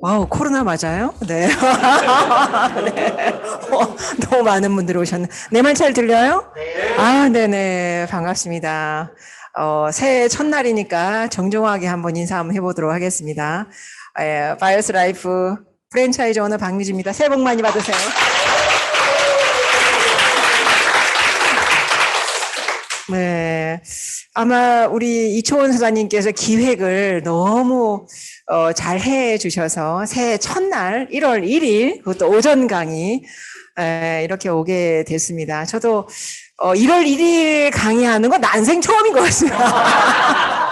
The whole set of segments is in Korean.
와우, 코로나 맞아요? 네. 네. 너무 많은 분들이 오셨네. 내 말 잘 들려요? 아, 네네. 반갑습니다. 새해 첫날이니까 정중하게 한번 인사 한번 해보도록 하겠습니다. 바이오스 라이프 프랜차이즈 오너 박미주입니다. 새해 복 많이 받으세요. 네. 아마 우리 이초원 사장님께서 기획을 너무 잘 해 주셔서 새해 첫날 1월 1일 그것도 오전 강의 이렇게 오게 됐습니다. 저도 1월 1일 강의하는 건 난생 처음인 것 같습니다.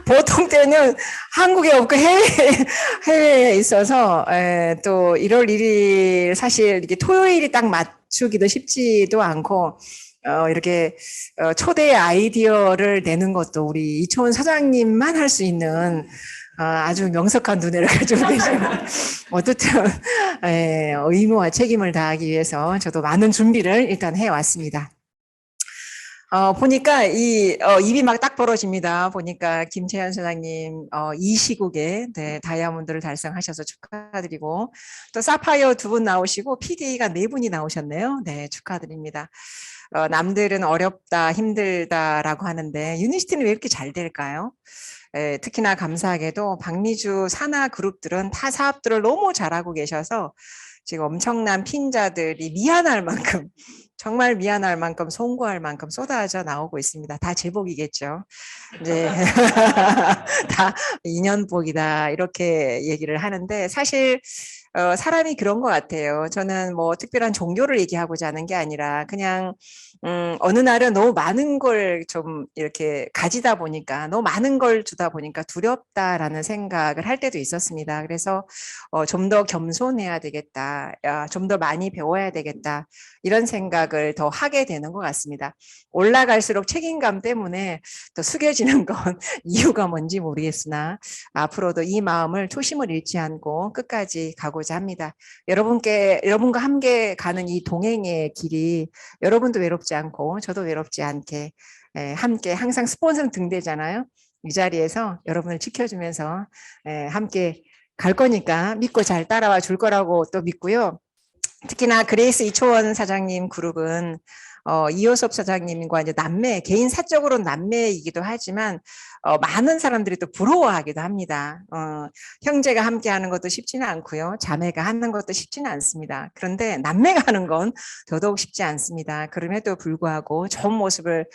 보통 때는 한국에 없고 해외에 있어서 또 1월 1일 사실 이렇게 토요일이 딱 맞추기도 쉽지도 않고 이렇게 초대 아이디어를 내는 것도 우리 이초원 사장님만 할 수 있는 아주 명석한 두뇌를 가지고 계시는 어쨌든 의무와 책임을 다하기 위해서 저도 많은 준비를 일단 해왔습니다. 보니까 입이 막 딱 벌어집니다. 보니까 김채연 사장님, 이 시국에, 네, 다이아몬드를 달성하셔서 축하드리고, 또 사파이어 두 분 나오시고, PD가 네 분이 나오셨네요. 네, 축하드립니다. 남들은 어렵다, 힘들다라고 하는데, 유니시티는 왜 이렇게 잘 될까요? 특히나 감사하게도 박미주 산하 그룹들은 타 사업들을 너무 잘하고 계셔서 지금 엄청난 핀자들이 미안할 만큼 정말 미안할 만큼 송구할 만큼 쏟아져 나오고 있습니다. 다 제복이겠죠. 이제 다 인연복이다 이렇게 얘기를 하는데 사실 사람이 그런 것 같아요. 저는 뭐 특별한 종교를 얘기하고자 하는 게 아니라 그냥 어느 날은 너무 많은 걸 좀 이렇게 가지다 보니까 너무 많은 걸 주다 보니까 두렵다라는 생각을 할 때도 있었습니다. 그래서 좀 더 겸손해야 되겠다. 좀 더 많이 배워야 되겠다. 이런 생각을 더 하게 되는 것 같습니다. 올라갈수록 책임감 때문에 또 숙여지는 건 이유가 뭔지 모르겠으나 앞으로도 이 마음을 초심을 잃지 않고 끝까지 가고자 합니다. 여러분과 함께 가는 이 동행의 길이 여러분도 외롭지 않고 저도 외롭지 않게 함께 항상 스폰서는 등대잖아요. 이 자리에서 여러분을 지켜주면서 함께 갈 거니까 믿고 잘 따라와 줄 거라고 또 믿고요. 특히나 그레이스 이초원 사장님 그룹은 이호섭 사장님과 이제 남매, 개인 사적으로 남매이기도 하지만 많은 사람들이 또 부러워하기도 합니다. 형제가 함께 하는 것도 쉽지는 않고요. 자매가 하는 것도 쉽지는 않습니다. 그런데 남매가 하는 건 더더욱 쉽지 않습니다. 그럼에도 불구하고 좋은 모습을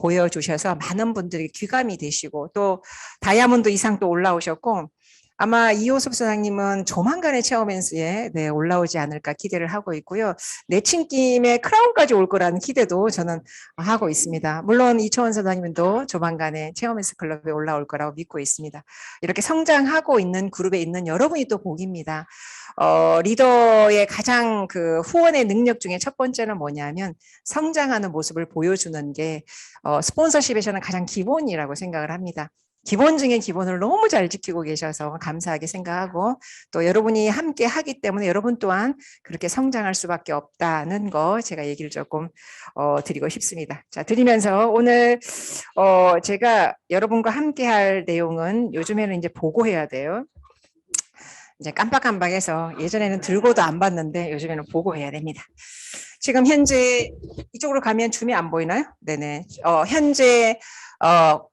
보여주셔서 많은 분들이 귀감이 되시고 또 다이아몬드 이상 또 올라오셨고 아마 이호섭 사장님은 조만간의 체험앤스에 올라오지 않을까 기대를 하고 있고요. 내친김에 크라운까지 올 거라는 기대도 저는 하고 있습니다. 물론 이초원 사장님은 또 조만간에 체험앤스 클럽에 올라올 거라고 믿고 있습니다. 이렇게 성장하고 있는 그룹에 있는 여러분이 또 복입니다. 리더의 가장 그 후원의 능력 중에 첫 번째는 뭐냐면 성장하는 모습을 보여주는 게 스폰서십에서는 가장 기본이라고 생각을 합니다. 기본 중에 기본을 너무 잘 지키고 계셔서 감사하게 생각하고 또 여러분이 함께 하기 때문에 여러분 또한 그렇게 성장할 수밖에 없다는 거 제가 얘기를 조금 드리고 싶습니다. 자, 드리면서 오늘 제가 여러분과 함께 할 내용은 요즘에는 이제 보고해야 돼요. 이제 깜빡깜빡해서 예전에는 들고도 안 봤는데 요즘에는 보고해야 됩니다. 지금 현재 이쪽으로 가면 줌이 안 보이나요? 네네. 현재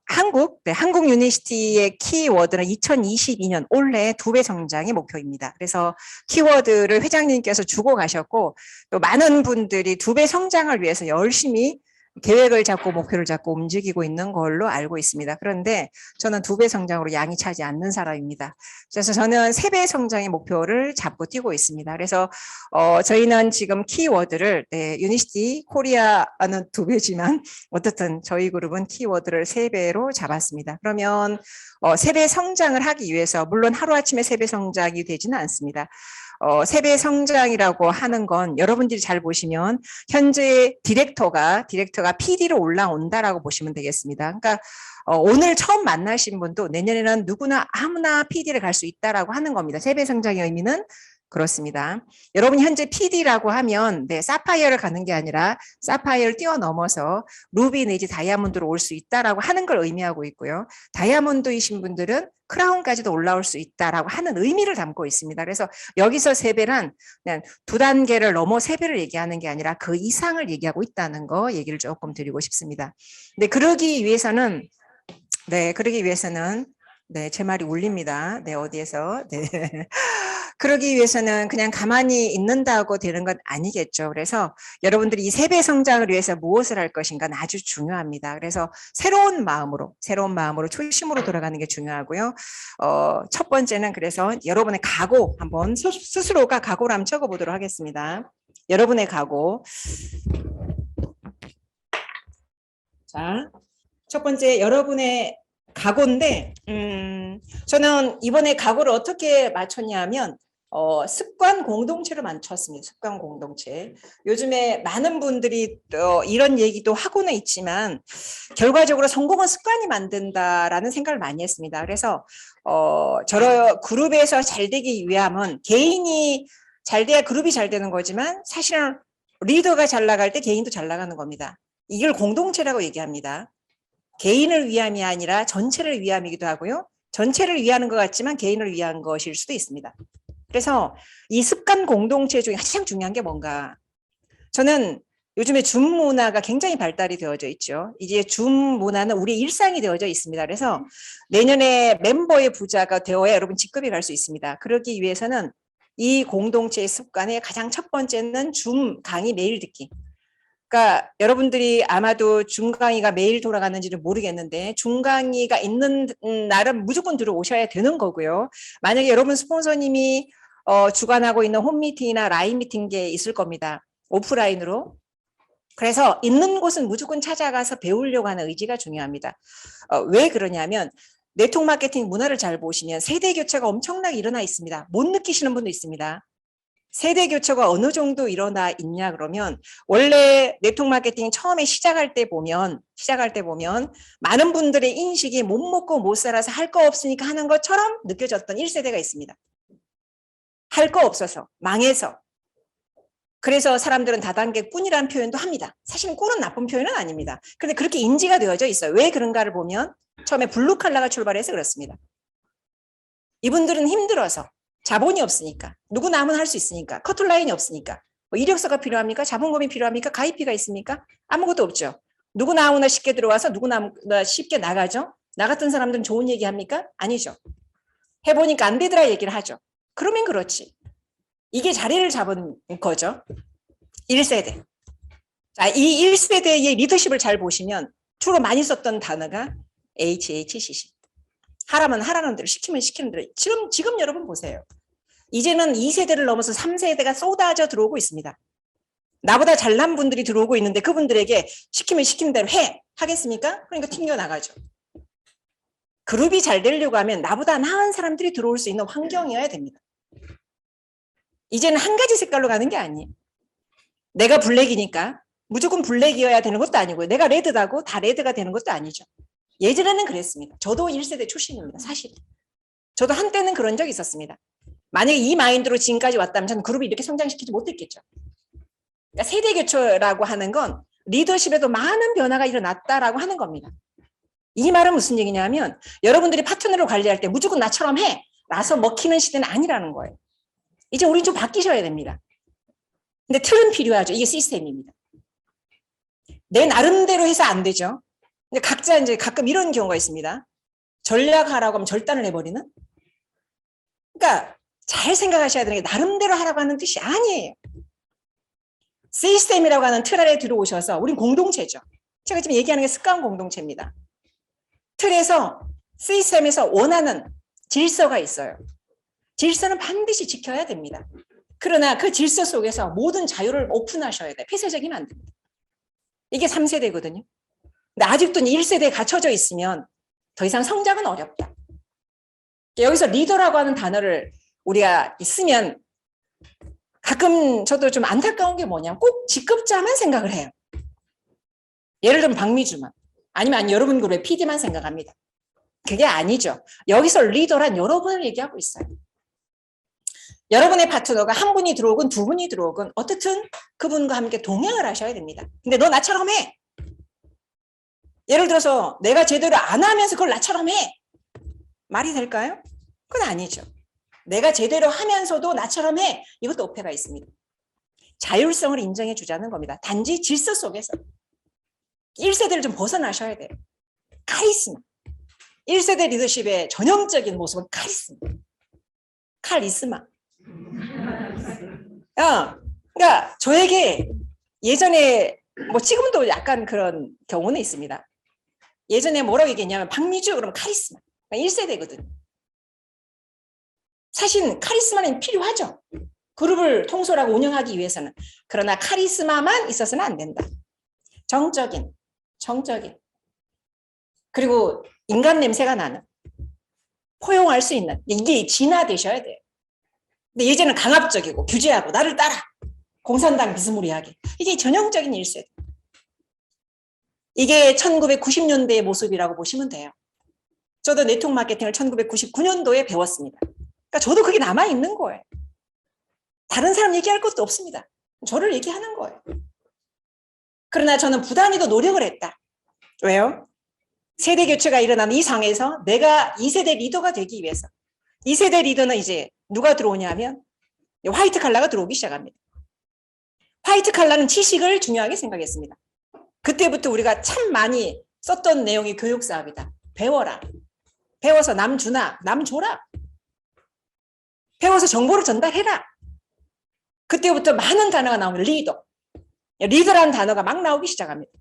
한국 유니시티의 키워드는 2022년 올해 2배 성장이 목표입니다. 그래서 키워드를 회장님께서 주고 가셨고 또 많은 분들이 2배 성장을 위해서 열심히 계획을 잡고 목표를 잡고 움직이고 있는 걸로 알고 있습니다. 그런데 저는 2배 성장으로 양이 차지 않는 사람입니다. 그래서 저는 3배 성장의 목표를 잡고 뛰고 있습니다. 그래서 저희는 지금 키워드를 유니시티 코리아는 2배지만 어떻든 저희 그룹은 키워드를 3배로 잡았습니다. 그러면 3배 성장을 하기 위해서 물론 하루아침에 3배 성장이 되지는 않습니다. 3배 성장이라고 하는 건 여러분들이 잘 보시면 현재 디렉터가 PD로 올라온다라고 보시면 되겠습니다. 그러니까 오늘 처음 만나신 분도 내년에는 누구나 아무나 PD를 갈 수 있다라고 하는 겁니다. 3배 성장의 의미는 그렇습니다. 여러분이 현재 PD라고 하면 네, 사파이어를 가는 게 아니라 사파이어를 뛰어넘어서 루비 내지 다이아몬드로 올 수 있다라고 하는 걸 의미하고 있고요. 다이아몬드이신 분들은 크라운까지도 올라올 수 있다라고 하는 의미를 담고 있습니다. 그래서 여기서 3배란 그냥 2단계를 넘어 3배를 얘기하는 게 아니라 그 이상을 얘기하고 있다는 거 얘기를 조금 드리고 싶습니다. 근데 그러기 위해서는 네, 제 말이 울립니다. 네, 어디에서. 네. 그러기 위해서는 그냥 가만히 있는다고 되는 건 아니겠죠. 그래서 여러분들이 이 3배 성장을 위해서 무엇을 할 것인가는 아주 중요합니다. 그래서 새로운 마음으로 초심으로 돌아가는 게 중요하고요. 첫 번째는 그래서 여러분의 각오 한번 스스로가 각오를 한번 적어보도록 하겠습니다. 여러분의 각오. 자, 첫 번째 여러분의 각오인데 저는 이번에 각오를 어떻게 맞췄냐면 습관 공동체로 맞췄습니다. 습관 공동체. 요즘에 많은 분들이 이런 얘기도 하고는 있지만 결과적으로 성공은 습관이 만든다라는 생각을 많이 했습니다. 그래서 저런 그룹에서 잘 되기 위함은 개인이 잘 돼야 그룹이 잘 되는 거지만 사실은 리더가 잘 나갈 때 개인도 잘 나가는 겁니다. 이걸 공동체라고 얘기합니다. 개인을 위함이 아니라 전체를 위함이기도 하고요. 전체를 위하는 것 같지만 개인을 위한 것일 수도 있습니다. 그래서 이 습관 공동체 중에 가장 중요한 게 뭔가. 저는 요즘에 줌 문화가 굉장히 발달이 되어져 있죠. 이제 줌 문화는 우리의 일상이 되어져 있습니다. 그래서 내년에 멤버의 부자가 되어야 여러분 직급이 갈 수 있습니다. 그러기 위해서는 이 공동체의 습관의 가장 첫 번째는 줌 강의 매일 듣기. 그러니까 여러분들이 아마도 줌 강의가 매일 돌아가는지는 모르겠는데 줌 강의가 있는 날은 무조건 들어오셔야 되는 거고요. 만약에 여러분 스폰서님이 주관하고 있는 홈미팅이나 라인 미팅에 있을 겁니다. 오프라인으로. 그래서 있는 곳은 무조건 찾아가서 배우려고 하는 의지가 중요합니다. 왜 그러냐면 네트워크 마케팅 문화를 잘 보시면 세대 교체가 엄청나게 일어나 있습니다. 못 느끼시는 분도 있습니다. 세대 교체가 어느 정도 일어나 있냐 그러면 원래 네트워크 마케팅 처음에 시작할 때 보면 많은 분들의 인식이 못 먹고 못 살아서 할 거 없으니까 하는 것처럼 느껴졌던 1세대가 있습니다. 할 거 없어서 망해서. 그래서 사람들은 다단계 꾼이라는 표현도 합니다. 사실은 꾼은 나쁜 표현은 아닙니다. 그런데 그렇게 인지가 되어져 있어요. 왜 그런가를 보면 처음에 블루칼라가 출발해서 그렇습니다. 이분들은 힘들어서 자본이 없으니까 누구나 아무나 할 수 있으니까 커트라인이 없으니까 뭐 이력서가 필요합니까? 자본금이 필요합니까? 가입비가 있습니까? 아무것도 없죠. 누구나 아무나 쉽게 들어와서 누구나 아무나 쉽게 나가죠. 나 같은 사람들은 좋은 얘기 합니까? 아니죠. 해보니까 안 되더라 얘기를 하죠. 그러면 그렇지. 이게 자리를 잡은 거죠. 1세대. 자, 이 1세대의 리더십을 잘 보시면 주로 많이 썼던 단어가 HHCC. 하라면 하라는 대로 시키면 시키는 대로. 지금 여러분 보세요. 이제는 2세대를 넘어서 3세대가 쏟아져 들어오고 있습니다. 나보다 잘난 분들이 들어오고 있는데 그분들에게 시키면 시키는 대로 하겠습니까? 그러니까 튕겨나가죠. 그룹이 잘 되려고 하면 나보다 나은 사람들이 들어올 수 있는 환경이어야 됩니다. 이제는 한 가지 색깔로 가는 게 아니에요. 내가 블랙이니까 무조건 블랙이어야 되는 것도 아니고요. 내가 레드다고 다 레드가 되는 것도 아니죠. 예전에는 그랬습니다. 저도 1세대 출신입니다. 사실. 저도 한때는 그런 적이 있었습니다. 만약에 이 마인드로 지금까지 왔다면 저는 그룹을 이렇게 성장시키지 못했겠죠. 그러니까 세대 교체라고 하는 건 리더십에도 많은 변화가 일어났다라고 하는 겁니다. 이 말은 무슨 얘기냐면 여러분들이 파트너를 관리할 때 무조건 나처럼 해! 라서 먹히는 시대는 아니라는 거예요. 이제 우린 좀 바뀌셔야 됩니다. 근데 틀은 필요하죠. 이게 시스템입니다. 내 나름대로 해서 안 되죠. 근데 각자 이제 가끔 이런 경우가 있습니다. 전략하라고 하면 절단을 해버리는? 그러니까 잘 생각하셔야 되는 게 나름대로 하라고 하는 뜻이 아니에요. 시스템이라고 하는 틀 아래 들어오셔서 우린 공동체죠. 제가 지금 얘기하는 게 습관 공동체입니다. 틀에서 시스템에서 원하는 질서가 있어요. 질서는 반드시 지켜야 됩니다. 그러나 그 질서 속에서 모든 자유를 오픈하셔야 돼요. 폐쇄적이면 안 됩니다. 이게 3세대거든요. 근데 아직도 1세대에 갇혀져 있으면 더 이상 성장은 어렵다. 여기서 리더라고 하는 단어를 우리가 쓰면 가끔 저도 좀 안타까운 게 뭐냐면 꼭 직급자만 생각을 해요. 예를 들면 박미주만 아니면 여러분 그룹의 PD만 생각합니다. 그게 아니죠. 여기서 리더란 여러분을 얘기하고 있어요. 여러분의 파트너가 한 분이 들어오건 두 분이 들어오건 어떻든 그분과 함께 동행을 하셔야 됩니다. 근데 너 나처럼 해. 예를 들어서 내가 제대로 안 하면서 그걸 나처럼 해. 말이 될까요? 그건 아니죠. 내가 제대로 하면서도 나처럼 해. 이것도 오해가 있습니다. 자율성을 인정해 주자는 겁니다. 단지 질서 속에서. 1세대를 좀 벗어나셔야 돼요. 카리스마. 1세대 리더십의 전형적인 모습은 카리스마. 카리스마. 그러니까 저에게 예전에 뭐 지금도 약간 그런 경우는 있습니다. 예전에 뭐라고 얘기했냐면 박미주 그러면 카리스마. 1세대거든요. 사실 카리스마는 필요하죠. 그룹을 통솔하고 운영하기 위해서는. 그러나 카리스마만 있어서는 안 된다. 정적인. 그리고 인간 냄새가 나는. 포용할 수 있는. 이게 진화되셔야 돼요. 근데 예전에는 강압적이고 규제하고 나를 따라. 공산당 비스무리하게. 이게 전형적인 1세대. 이게 1990년대의 모습이라고 보시면 돼요. 저도 네트워크 마케팅을 1999년도에 배웠습니다. 그러니까 저도 그게 남아있는 거예요. 다른 사람 얘기할 것도 없습니다. 저를 얘기하는 거예요. 그러나 저는 부단히도 노력을 했다. 왜요? 세대 교체가 일어나는 이 상황에서 내가 2세대 리더가 되기 위해서. 2세대 리더는 이제 누가 들어오냐면 화이트 칼라가 들어오기 시작합니다. 화이트 칼라는 지식을 중요하게 생각했습니다. 그때부터 우리가 참 많이 썼던 내용이 교육 사업이다. 배워라. 배워서 남 주나, 남 줘라. 배워서 정보를 전달해라. 그때부터 많은 단어가 나오면 리더. 리더라는 단어가 막 나오기 시작합니다.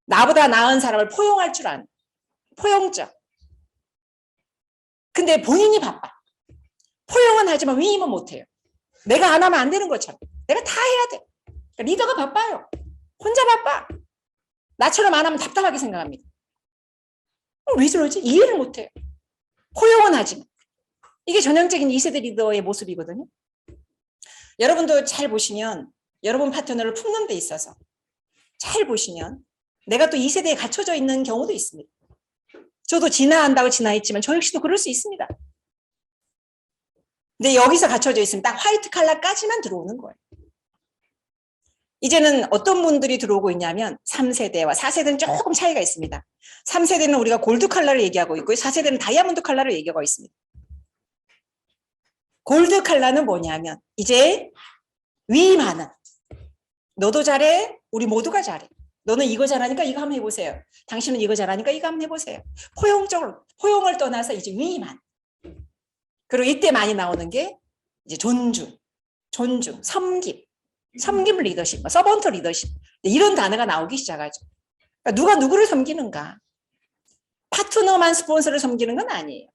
나보다 나은 사람을 포용할 줄 아는. 포용적. 근데 본인이 바빠. 포용은 하지만 위임은 못해요. 내가 안 하면 안 되는 것처럼. 내가 다 해야 돼. 그러니까 리더가 바빠요. 혼자 바빠. 나처럼 안 하면 답답하게 생각합니다. 왜 저러지? 이해를 못해요. 포용은 하지만. 이게 전형적인 2세대 리더의 모습이거든요. 여러분도 잘 보시면 여러분 파트너를 품는 데 있어서 잘 보시면 내가 또 2세대에 갇혀져 있는 경우도 있습니다. 저도 진화한다고 진화했지만 저 역시도 그럴 수 있습니다. 근데 여기서 갇혀져 있으면 딱 화이트 칼라까지만 들어오는 거예요. 이제는 어떤 분들이 들어오고 있냐면 3세대와 4세대는 조금 차이가 있습니다. 3세대는 우리가 골드 칼라를 얘기하고 있고 4세대는 다이아몬드 칼라를 얘기하고 있습니다. 골드 칼라는 뭐냐면 이제 위임하는. 너도 잘해. 우리 모두가 잘해. 너는 이거 잘하니까 이거 한번 해보세요. 당신은 이거 잘하니까 이거 한번 해보세요. 포용을 떠나서 이제 위임한. 그리고 이때 많이 나오는 게 이제 존중, 섬김 리더십, 서번트 리더십 이런 단어가 나오기 시작하죠. 그러니까 누가 누구를 섬기는가? 파트너만 스폰서를 섬기는 건 아니에요.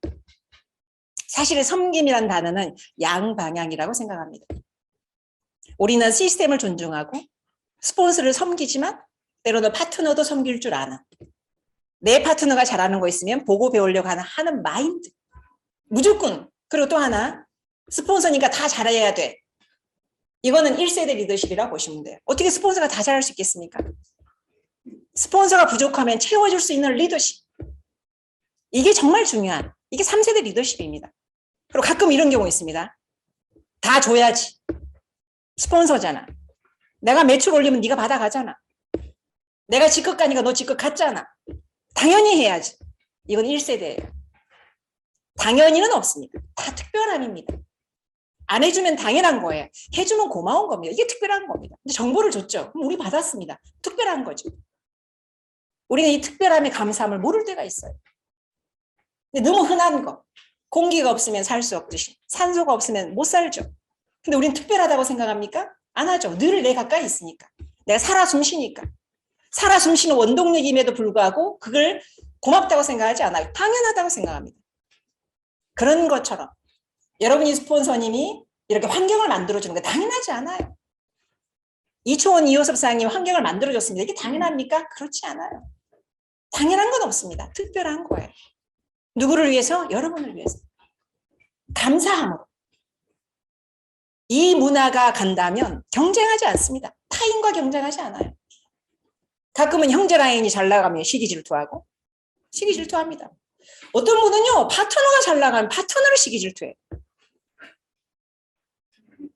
사실은 섬김이라는 단어는 양방향이라고 생각합니다. 우리는 시스템을 존중하고 스폰서를 섬기지만 때로는 파트너도 섬길 줄 아는. 내 파트너가 잘하는 거 있으면 보고 배우려고 하는 마인드. 무조건. 그리고 또 하나 스폰서니까 다 잘해야 돼. 이거는 1세대 리더십이라고 보시면 돼요. 어떻게 스폰서가 다 잘할 수 있겠습니까? 스폰서가 부족하면 채워줄 수 있는 리더십. 이게 정말 중요한. 이게 3세대 리더십입니다. 그리고 가끔 이런 경우 있습니다. 다 줘야지. 스폰서잖아. 내가 매출 올리면 네가 받아가잖아. 내가 직급 가니까 너 직급 갔잖아. 당연히 해야지. 이건 1세대예요. 당연히는 없습니다. 다 특별함입니다. 안 해주면 당연한 거예요. 해주면 고마운 겁니다. 이게 특별한 겁니다. 근데 정보를 줬죠. 그럼 우리 받았습니다. 특별한 거죠. 우리는 이 특별함의 감사함을 모를 때가 있어요. 근데 너무 흔한 거. 공기가 없으면 살 수 없듯이. 산소가 없으면 못 살죠. 근데 우리는 특별하다고 생각합니까? 안 하죠. 늘 내 가까이 있으니까. 내가 살아 숨쉬니까. 살아 숨쉬는 원동력임에도 불구하고 그걸 고맙다고 생각하지 않아요. 당연하다고 생각합니다. 그런 것처럼 여러분이 스폰서님이 이렇게 환경을 만들어주는 게 당연하지 않아요. 이초원 이호섭 사장님 환경을 만들어줬습니다. 이게 당연합니까? 그렇지 않아요. 당연한 건 없습니다. 특별한 거예요. 누구를 위해서? 여러분을 위해서. 감사함으로. 이 문화가 간다면 경쟁하지 않습니다. 타인과 경쟁하지 않아요. 가끔은 형제 라인이 잘 나가면 시기 질투하고 시기 질투합니다. 어떤 분은요 파트너가 잘 나가면 파트너를 시기 질투해요.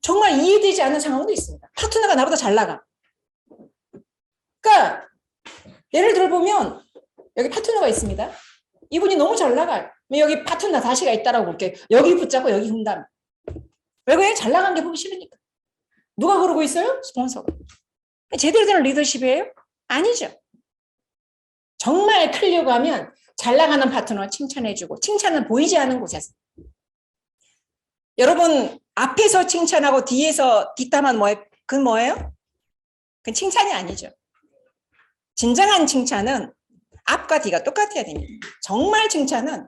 정말 이해되지 않는 상황도 있습니다. 파트너가 나보다 잘 나가. 그러니까 예를 들어 보면 여기 파트너가 있습니다. 이분이 너무 잘 나가요. 여기 파트너 다시가 있다라고 볼게요. 여기 붙잡고 여기 흠담. 왜 그래? 잘 나간 게 보기 싫으니까. 누가 그러고 있어요? 스폰서가. 제대로 된 리더십이에요? 아니죠. 정말 크려고 하면 잘 나가는 파트너 칭찬해주고, 칭찬은 보이지 않는 곳에서. 여러분 앞에서 칭찬하고 뒤에서 뒷담화는 뭐예요? 그건 뭐예요? 그건 칭찬이 아니죠. 진정한 칭찬은 앞과 뒤가 똑같아야 됩니다. 정말 칭찬은,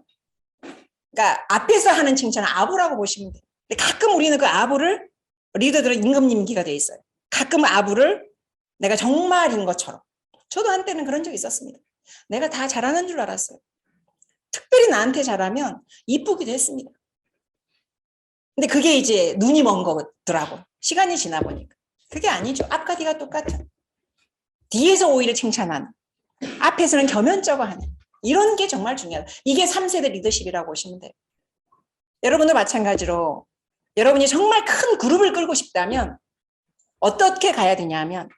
그러니까 앞에서 하는 칭찬은 아부라고 보시면 돼요. 근데 가끔 우리는 그 아부를, 리더들은 임금님기가 돼 있어요. 가끔 아부를 내가 정말인 것처럼. 저도 한때는 그런 적이 있었습니다. 내가 다 잘하는 줄 알았어요. 특별히 나한테 잘하면 이쁘기도 했습니다. 근데 그게 이제 눈이 먼 거더라고. 시간이 지나 보니까. 그게 아니죠. 앞과 뒤가 똑같아. 뒤에서 오히려 칭찬하는, 앞에서는 겸연쩍어 하는, 이런 게 정말 중요하다. 이게 3세대 리더십이라고 보시면 돼요. 여러분도 마찬가지로 여러분이 정말 큰 그룹을 끌고 싶다면 어떻게 가야 되냐면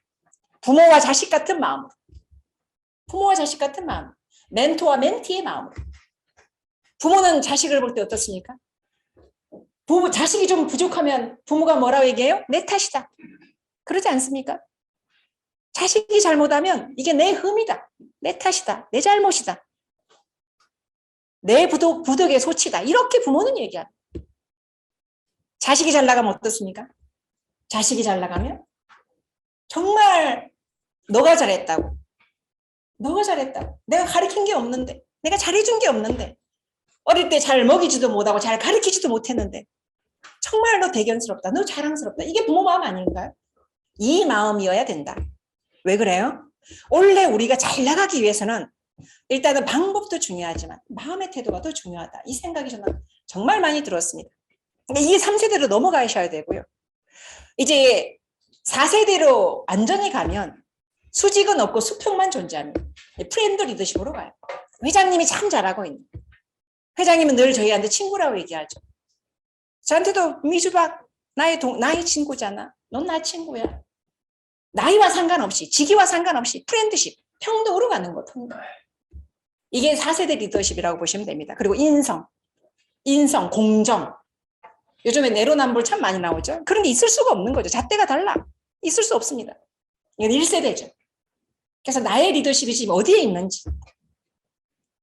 부모와 자식 같은 마음으로, 부모와 자식 같은 마음, 멘토와 멘티의 마음으로. 부모는 자식을 볼 때 어떻습니까? 자식이 좀 부족하면 부모가 뭐라고 얘기해요? 내 탓이다. 그러지 않습니까? 자식이 잘못하면 이게 내 흠이다. 내 탓이다. 내 잘못이다. 내 부덕의 소치다. 이렇게 부모는 얘기합니다. 자식이 잘 나가면 어떻습니까? 자식이 잘 나가면 정말 너가 잘했다고. 너가 잘했다고. 내가 가르친 게 없는데. 내가 잘해준 게 없는데. 어릴 때 잘 먹이지도 못하고 잘 가르치지도 못했는데. 정말 너 대견스럽다. 너 자랑스럽다. 이게 부모 마음 아닌가요? 이 마음이어야 된다. 왜 그래요? 원래 우리가 잘 나가기 위해서는 일단은 방법도 중요하지만 마음의 태도가 더 중요하다. 이 생각이 저는 정말 많이 들었습니다. 그러니까 이게 3세대로 넘어가셔야 되고요. 이제 4세대로 안전히 가면 수직은 없고 수평만 존재합니다. 프렌드 리더십으로 가요. 회장님이 참 잘하고 있는. 회장님은 늘 저희한테 친구라고 얘기하죠. 저한테도 미주박 나의 친구잖아. 넌 나 친구야. 나이와 상관없이, 직위와 상관없이 프렌드십, 평등으로 가는 거, 평등. 이게 4세대 리더십이라고 보시면 됩니다. 그리고 인성, 공정. 요즘에 내로남불 참 많이 나오죠. 그런 게 있을 수가 없는 거죠. 잣대가 달라. 있을 수 없습니다. 이건 1세대죠. 그래서 나의 리더십이 지금 어디에 있는지.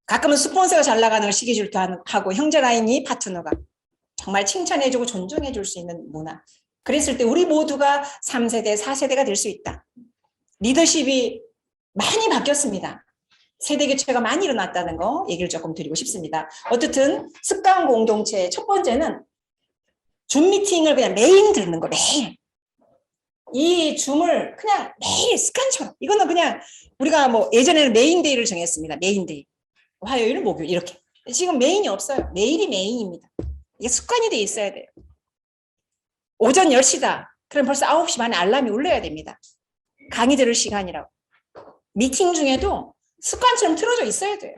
가끔은 스폰서가 잘 나가는 걸 시기질투 하고 형제 라인이 파트너가 정말 칭찬해주고 존중해줄 수 있는 문화. 그랬을 때 우리 모두가 3세대, 4세대가 될 수 있다. 리더십이 많이 바뀌었습니다. 세대 교체가 많이 일어났다는 거 얘기를 조금 드리고 싶습니다. 어쨌든 습관 공동체 첫 번째는 줌 미팅을 그냥 매일 듣는 거, 매일. 이 줌을 그냥 매일 습관처럼. 이거는 그냥 우리가 뭐 예전에는 메인데이를 정했습니다. 메인데이. 화요일, 목요일 이렇게. 지금 메인이 없어요. 매일이 메인입니다. 이게 습관이 돼 있어야 돼요. 오전 10시다. 그럼 벌써 9시 반에 알람이 울려야 됩니다. 강의 들을 시간이라고. 미팅 중에도 습관처럼 틀어져 있어야 돼요.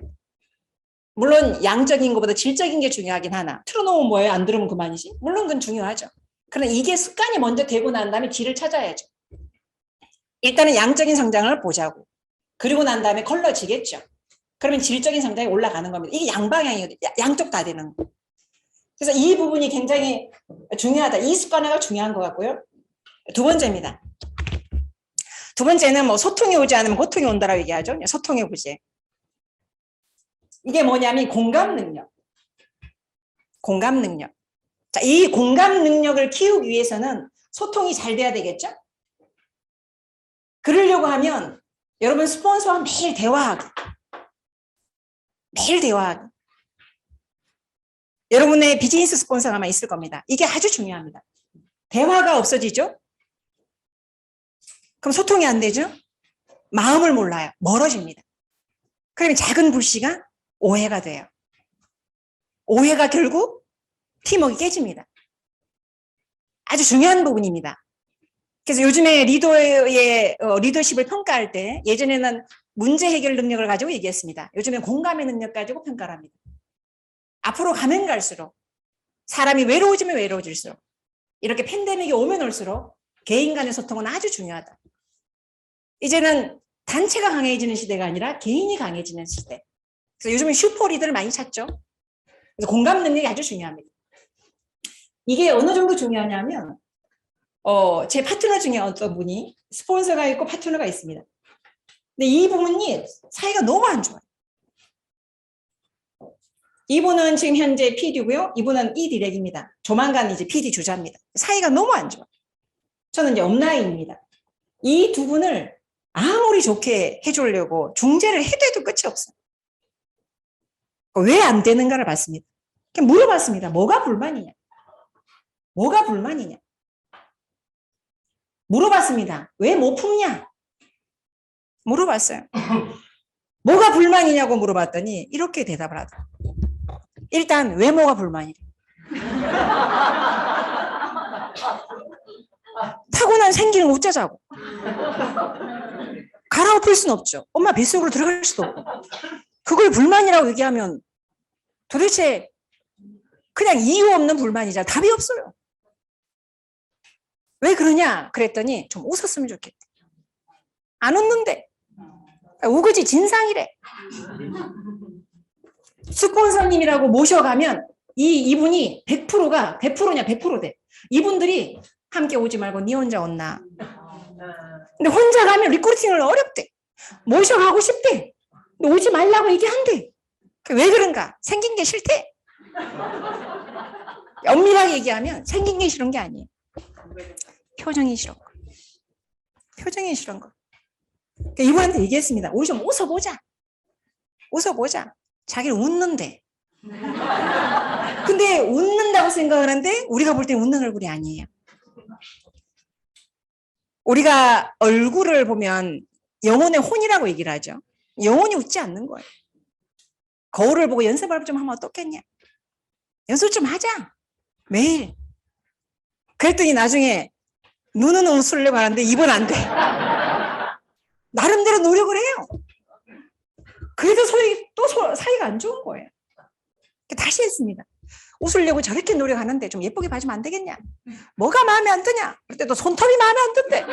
물론 양적인 것보다 질적인 게 중요하긴 하나. 틀어놓으면 뭐예요? 안 들으면 그만이지? 물론 그건 중요하죠. 그러나 이게 습관이 먼저 되고 난 다음에 질을 찾아야죠. 일단은 양적인 성장을 보자고. 그리고 난 다음에 걸러지겠죠. 그러면 질적인 성장이 올라가는 겁니다. 이게 양방향이거든요. 양쪽 다 되는 거. 그래서 이 부분이 굉장히 중요하다. 이 습관화가 중요한 것 같고요. 두 번째입니다. 두 번째는 뭐 소통이 오지 않으면 고통이 온다라고 얘기하죠. 소통의 부재. 이게 뭐냐면 공감 능력. 공감 능력. 자, 이 공감 능력을 키우기 위해서는 소통이 잘 돼야 되겠죠? 그러려고 하면 여러분 스폰서와 매일 대화하고 매일 대화하고 여러분의 비즈니스 스폰서가 아마 있을 겁니다. 이게 아주 중요합니다. 대화가 없어지죠? 그럼 소통이 안 되죠? 마음을 몰라요. 멀어집니다. 그러면 작은 불씨가 오해가 돼요. 오해가 결국 팀워크가 깨집니다. 아주 중요한 부분입니다. 그래서 요즘에 리더의 리더십을 평가할 때 예전에는 문제 해결 능력을 가지고 얘기했습니다. 요즘엔 공감의 능력 가지고 평가를 합니다. 앞으로 가면 갈수록 사람이 외로워지면 외로워질수록 이렇게 팬데믹이 오면 올수록 개인 간의 소통은 아주 중요하다. 이제는 단체가 강해지는 시대가 아니라 개인이 강해지는 시대. 그래서 요즘은 슈퍼 리더를 많이 찾죠. 그래서 공감 능력이 아주 중요합니다. 이게 어느 정도 중요하냐면 제 파트너 중에 어떤 분이 스폰서가 있고 파트너가 있습니다. 근데 이 부분이 사이가 너무 안 좋아요. 이분은 지금 현재 PD고요. 이분은 E 디렉입니다. 조만간 이제 PD 주자입니다. 사이가 너무 안 좋아. 저는 이제 업라인입니다. 이 두 분을 아무리 좋게 해주려고 중재를 해도 끝이 없어요. 왜 안 되는가를 봤습니다. 그냥 물어봤습니다. 뭐가 불만이냐? 뭐가 불만이냐? 물어봤습니다. 왜 못 품냐? 물어봤어요. 뭐가 불만이냐고 물어봤더니 이렇게 대답을 하더라고요. 일단 외모가 불만이래. 타고난 생기는 어쩌자고. 갈아엎을 수는 없죠. 엄마 뱃속으로 들어갈 수도 없고. 그걸 불만이라고 얘기하면 도대체 그냥 이유 없는 불만이잖아. 답이 없어요. 왜 그러냐? 그랬더니 좀 웃었으면 좋겠대. 안 웃는데. 우거지 진상이래. 스폰서님이라고 모셔가면 이분이 100%가 100%냐 100%돼. 이분들이 함께 오지 말고 니 혼자 온나. 근데 혼자 가면 리크루팅을 어렵대. 모셔가고 싶대. 근데 오지 말라고 얘기한대. 왜 그런가? 생긴 게 싫대. 엄밀하게 얘기하면 생긴 게 싫은 게 아니에요. 표정이 싫은 거. 표정이 싫은 거. 그러니까 이분한테 얘기했습니다. 우리 좀 웃어보자. 웃어보자. 자기는 웃는데. 근데 웃는다고 생각하는데 우리가 볼 때 웃는 얼굴이 아니에요. 우리가 얼굴을 보면 영혼의 혼이라고 얘기를 하죠. 영혼이 웃지 않는 거예요. 거울을 보고 연습을 좀 하면 어떻겠냐. 연습 좀 하자. 매일. 그랬더니 나중에 눈은 웃으려고 하는데 입은 안 돼. 나름대로 노력을 해요. 그래도 사이가 안 좋은 거예요. 다시 했습니다. 웃으려고 저렇게 노력하는데 좀 예쁘게 봐주면 안 되겠냐? 뭐가 마음에 안 드냐? 그때 또 손톱이 마음에 안 든대.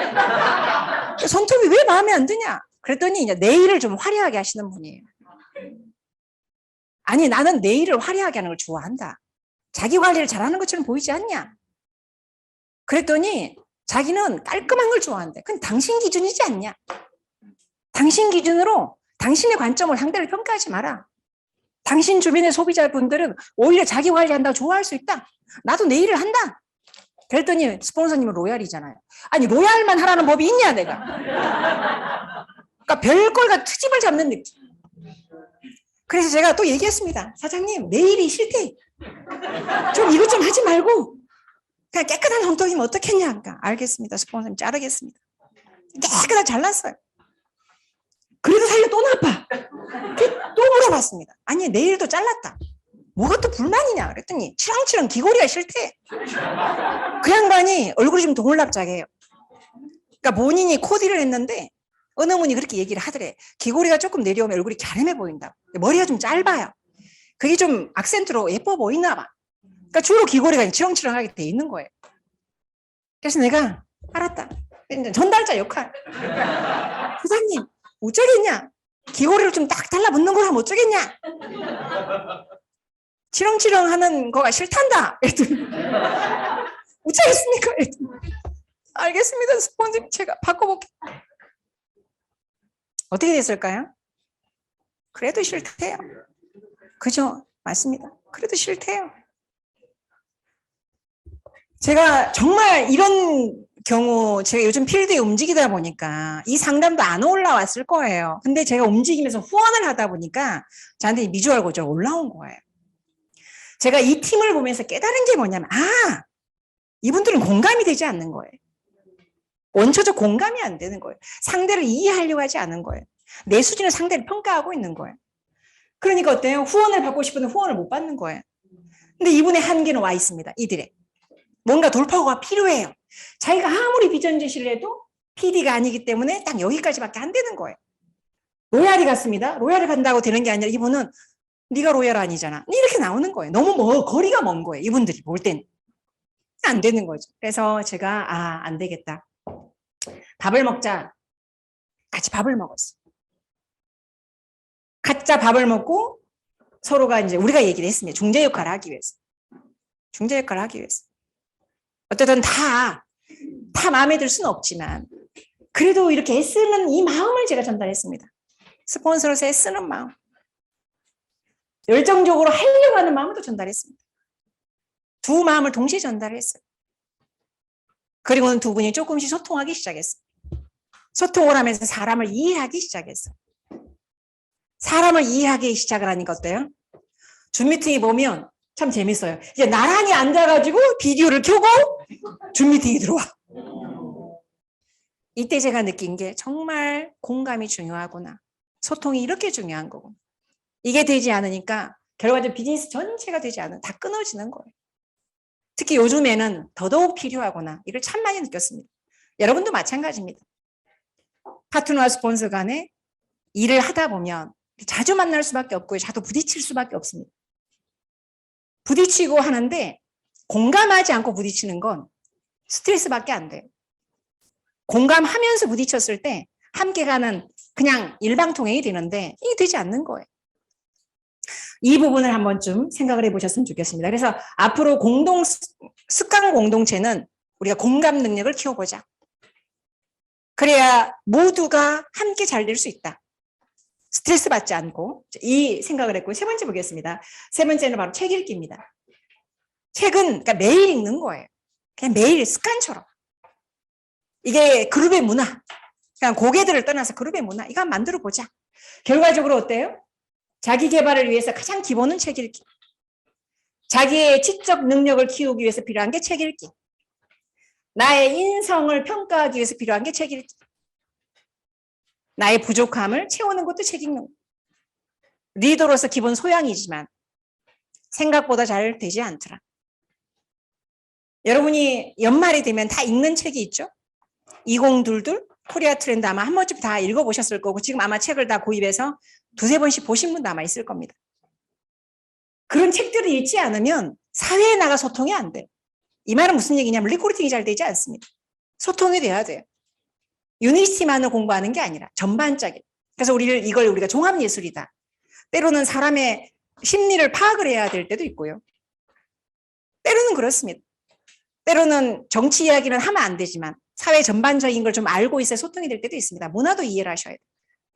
손톱이 왜 마음에 안 드냐? 그랬더니 이제 네일을 좀 화려하게 하시는 분이에요. 아니 나는 네일을 화려하게 하는 걸 좋아한다. 자기 관리를 잘하는 것처럼 보이지 않냐? 그랬더니 자기는 깔끔한 걸 좋아한대. 그건 당신 기준이지 않냐? 당신 기준으로 당신의 관점을 상대를 평가하지 마라. 당신 주변의 소비자분들은 오히려 자기 관리한다고 좋아할 수 있다. 나도 내 일을 한다. 그랬더니 스폰서님은 로얄이잖아요. 아니 로얄만 하라는 법이 있냐 내가. 그러니까 별걸과 트집을 잡는 느낌. 그래서 제가 또 얘기했습니다. 사장님 내 일이 싫대. 좀 이것 좀 하지 말고 그냥 깨끗한 손톱이면 어떻겠냐. 그러니까 알겠습니다. 스폰서님 자르겠습니다. 깨끗하게 잘랐어요. 그래도 사이가 또 나빠. 또 물어봤습니다. 아니 내일도 잘랐다. 뭐가 또 불만이냐 그랬더니 치렁치렁 귀걸이가 싫대. 그 양반이 얼굴이 좀 동글납작해요. 그러니까 본인이 코디를 했는데 어느 분이 그렇게 얘기를 하더래. 귀걸이가 조금 내려오면 얼굴이 갸름해 보인다고. 머리가 좀 짧아요. 그게 좀 악센트로 예뻐 보이나 봐. 그러니까 주로 귀걸이가 치렁치렁하게 돼 있는 거예요. 그래서 내가 알았다. 전달자 역할. 부사님 어쩌겠냐? 귀걸이를 좀 딱 달라붙는 걸 하면 어쩌겠냐? 치렁치렁 하는 거가 싫단다. 어쩌겠습니까? 알겠습니다. 스폰서님 제가 바꿔볼게요. 어떻게 됐을까요? 그래도 싫대요. 그죠? 맞습니다. 그래도 싫대요. 제가 정말 이런 경우 제가 요즘 필드에 움직이다 보니까 이 상담도 안 올라왔을 거예요. 근데 제가 움직이면서 후원을 하다 보니까 저한테 미주얼 고절 올라온 거예요. 제가 이 팀을 보면서 깨달은 게 뭐냐면 이분들은 공감이 되지 않는 거예요. 원초적 공감이 안 되는 거예요. 상대를 이해하려고 하지 않은 거예요. 내 수준의 상대를 평가하고 있는 거예요. 그러니까 어때요? 후원을 받고 싶은데 후원을 못 받는 거예요. 근데 이분의 한계는 와 있습니다. 이들의. 뭔가 돌파구가 필요해요. 자기가 아무리 비전 제시를 해도 PD가 아니기 때문에 딱 여기까지밖에 안 되는 거예요. 로얄이 같습니다. 로얄을 간다고 되는 게 아니라 이분은 네가 로얄 아니잖아. 이렇게 나오는 거예요. 너무 거리가 먼 거예요. 이분들이 볼 때는. 안 되는 거죠. 그래서 제가 안 되겠다. 밥을 먹자. 같이 밥을 먹었어. 각자 밥을 먹고 서로가 이제 우리가 얘기를 했습니다. 중재 역할을 하기 위해서. 중재 역할을 하기 위해서. 어쨌든 다 마음에 들 수는 없지만 그래도 이렇게 애쓰는 이 마음을 제가 전달했습니다. 스폰서로서 애쓰는 마음. 열정적으로 하려고 하는 마음을 또 전달했습니다. 두 마음을 동시에 전달했어요. 그리고는 두 분이 조금씩 소통하기 시작했어요. 소통을 하면서 사람을 이해하기 시작했어요. 사람을 이해하기 시작을 하니까 어때요? 줌 미팅에 보면 참 재밌어요. 이제 나란히 앉아가지고 비디오를 켜고 줌 미팅이 들어와. 이때 제가 느낀 게 정말 공감이 중요하구나. 소통이 이렇게 중요한 거고. 이게 되지 않으니까 결과적으로 비즈니스 전체가 되지 않은 다 끊어지는 거예요. 특히 요즘에는 더더욱 필요하구나. 이걸 참 많이 느꼈습니다. 여러분도 마찬가지입니다. 파트너와 스폰서 간에 일을 하다 보면 자주 만날 수밖에 없고요. 자주 부딪힐 수밖에 없습니다. 부딪히고 하는데 공감하지 않고 부딪히는 건 스트레스밖에 안 돼요. 공감하면서 부딪혔을 때 함께 가는 그냥 일방통행이 되는데 이게 되지 않는 거예요. 이 부분을 한 번쯤 생각을 해보셨으면 좋겠습니다. 그래서 앞으로 습관 공동체는 우리가 공감 능력을 키워보자. 그래야 모두가 함께 잘 될 수 있다. 스트레스 받지 않고 이 생각을 했고 세 번째 보겠습니다. 세 번째는 바로 책 읽기입니다. 책은 그러니까 매일 읽는 거예요. 그냥 매일 습관처럼. 이게 그룹의 문화. 그냥 고개들을 떠나서 그룹의 문화. 이거 한번 만들어 보자. 결과적으로 어때요? 자기 개발을 위해서 가장 기본은 책 읽기. 자기의 지적 능력을 키우기 위해서 필요한 게 책 읽기. 나의 인성을 평가하기 위해서 필요한 게 책 읽기. 나의 부족함을 채우는 것도 책 읽는 거. 리더로서 기본 소양이지만 생각보다 잘 되지 않더라. 여러분이 연말이 되면 다 읽는 책이 있죠? 2022 코리아 트렌드 아마 한 번쯤 다 읽어보셨을 거고 지금 아마 책을 다 구입해서 두세 번씩 보신 분도 아마 있을 겁니다. 그런 책들을 읽지 않으면 사회에 나가 소통이 안 돼요. 이 말은 무슨 얘기냐면 리크루팅이 잘 되지 않습니다. 소통이 돼야 돼요. 유니티만을 공부하는 게 아니라 전반적인. 그래서 이걸 우리가 종합예술이다. 때로는 사람의 심리를 파악을 해야 될 때도 있고요. 때로는 그렇습니다. 때로는 정치 이야기는 하면 안 되지만 사회 전반적인 걸 좀 알고 있어야 소통이 될 때도 있습니다. 문화도 이해를 하셔야 돼요.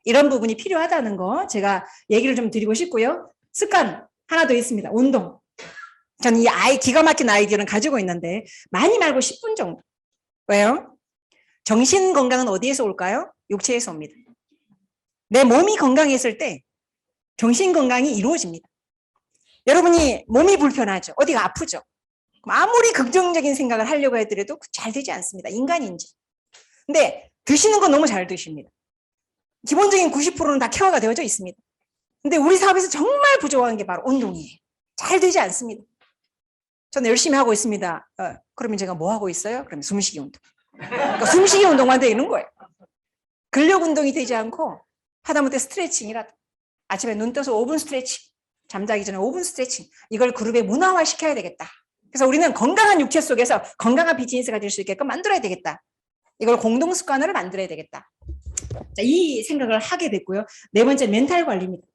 이런 부분이 필요하다는 거 제가 얘기를 좀 드리고 싶고요. 습관 하나 더 있습니다. 운동. 저는 이 기가 막힌 아이디어는 가지고 있는데 많이 말고 10분 정도. 왜요? 정신 건강은 어디에서 올까요? 육체에서 옵니다. 내 몸이 건강했을 때 정신 건강이 이루어집니다. 여러분이 몸이 불편하죠. 어디가 아프죠. 아무리 긍정적인 생각을 하려고 해더라도 잘 되지 않습니다. 인간인지. 근데 드시는 건 너무 잘 드십니다. 기본적인 90%는 다 케어가 되어져 있습니다. 근데 우리 사업에서 정말 부족한 게 바로 운동이에요. 잘 되지 않습니다. 저는 열심히 하고 있습니다. 그러면 제가 뭐 하고 있어요? 그러면 숨쉬기 운동. 그러니까 숨쉬기 운동만 되는 거예요. 근력 운동이 되지 않고 하다못해 스트레칭이라도 아침에 눈 떠서 5분 스트레칭, 잠자기 전에 5분 스트레칭 이걸 그룹에 문화화 시켜야 되겠다. 그래서 우리는 건강한 육체 속에서 건강한 비즈니스가 될 수 있게끔 만들어야 되겠다. 이걸 공동 습관으로 만들어야 되겠다. 자, 이 생각을 하게 됐고요. 네 번째 멘탈 관리입니다.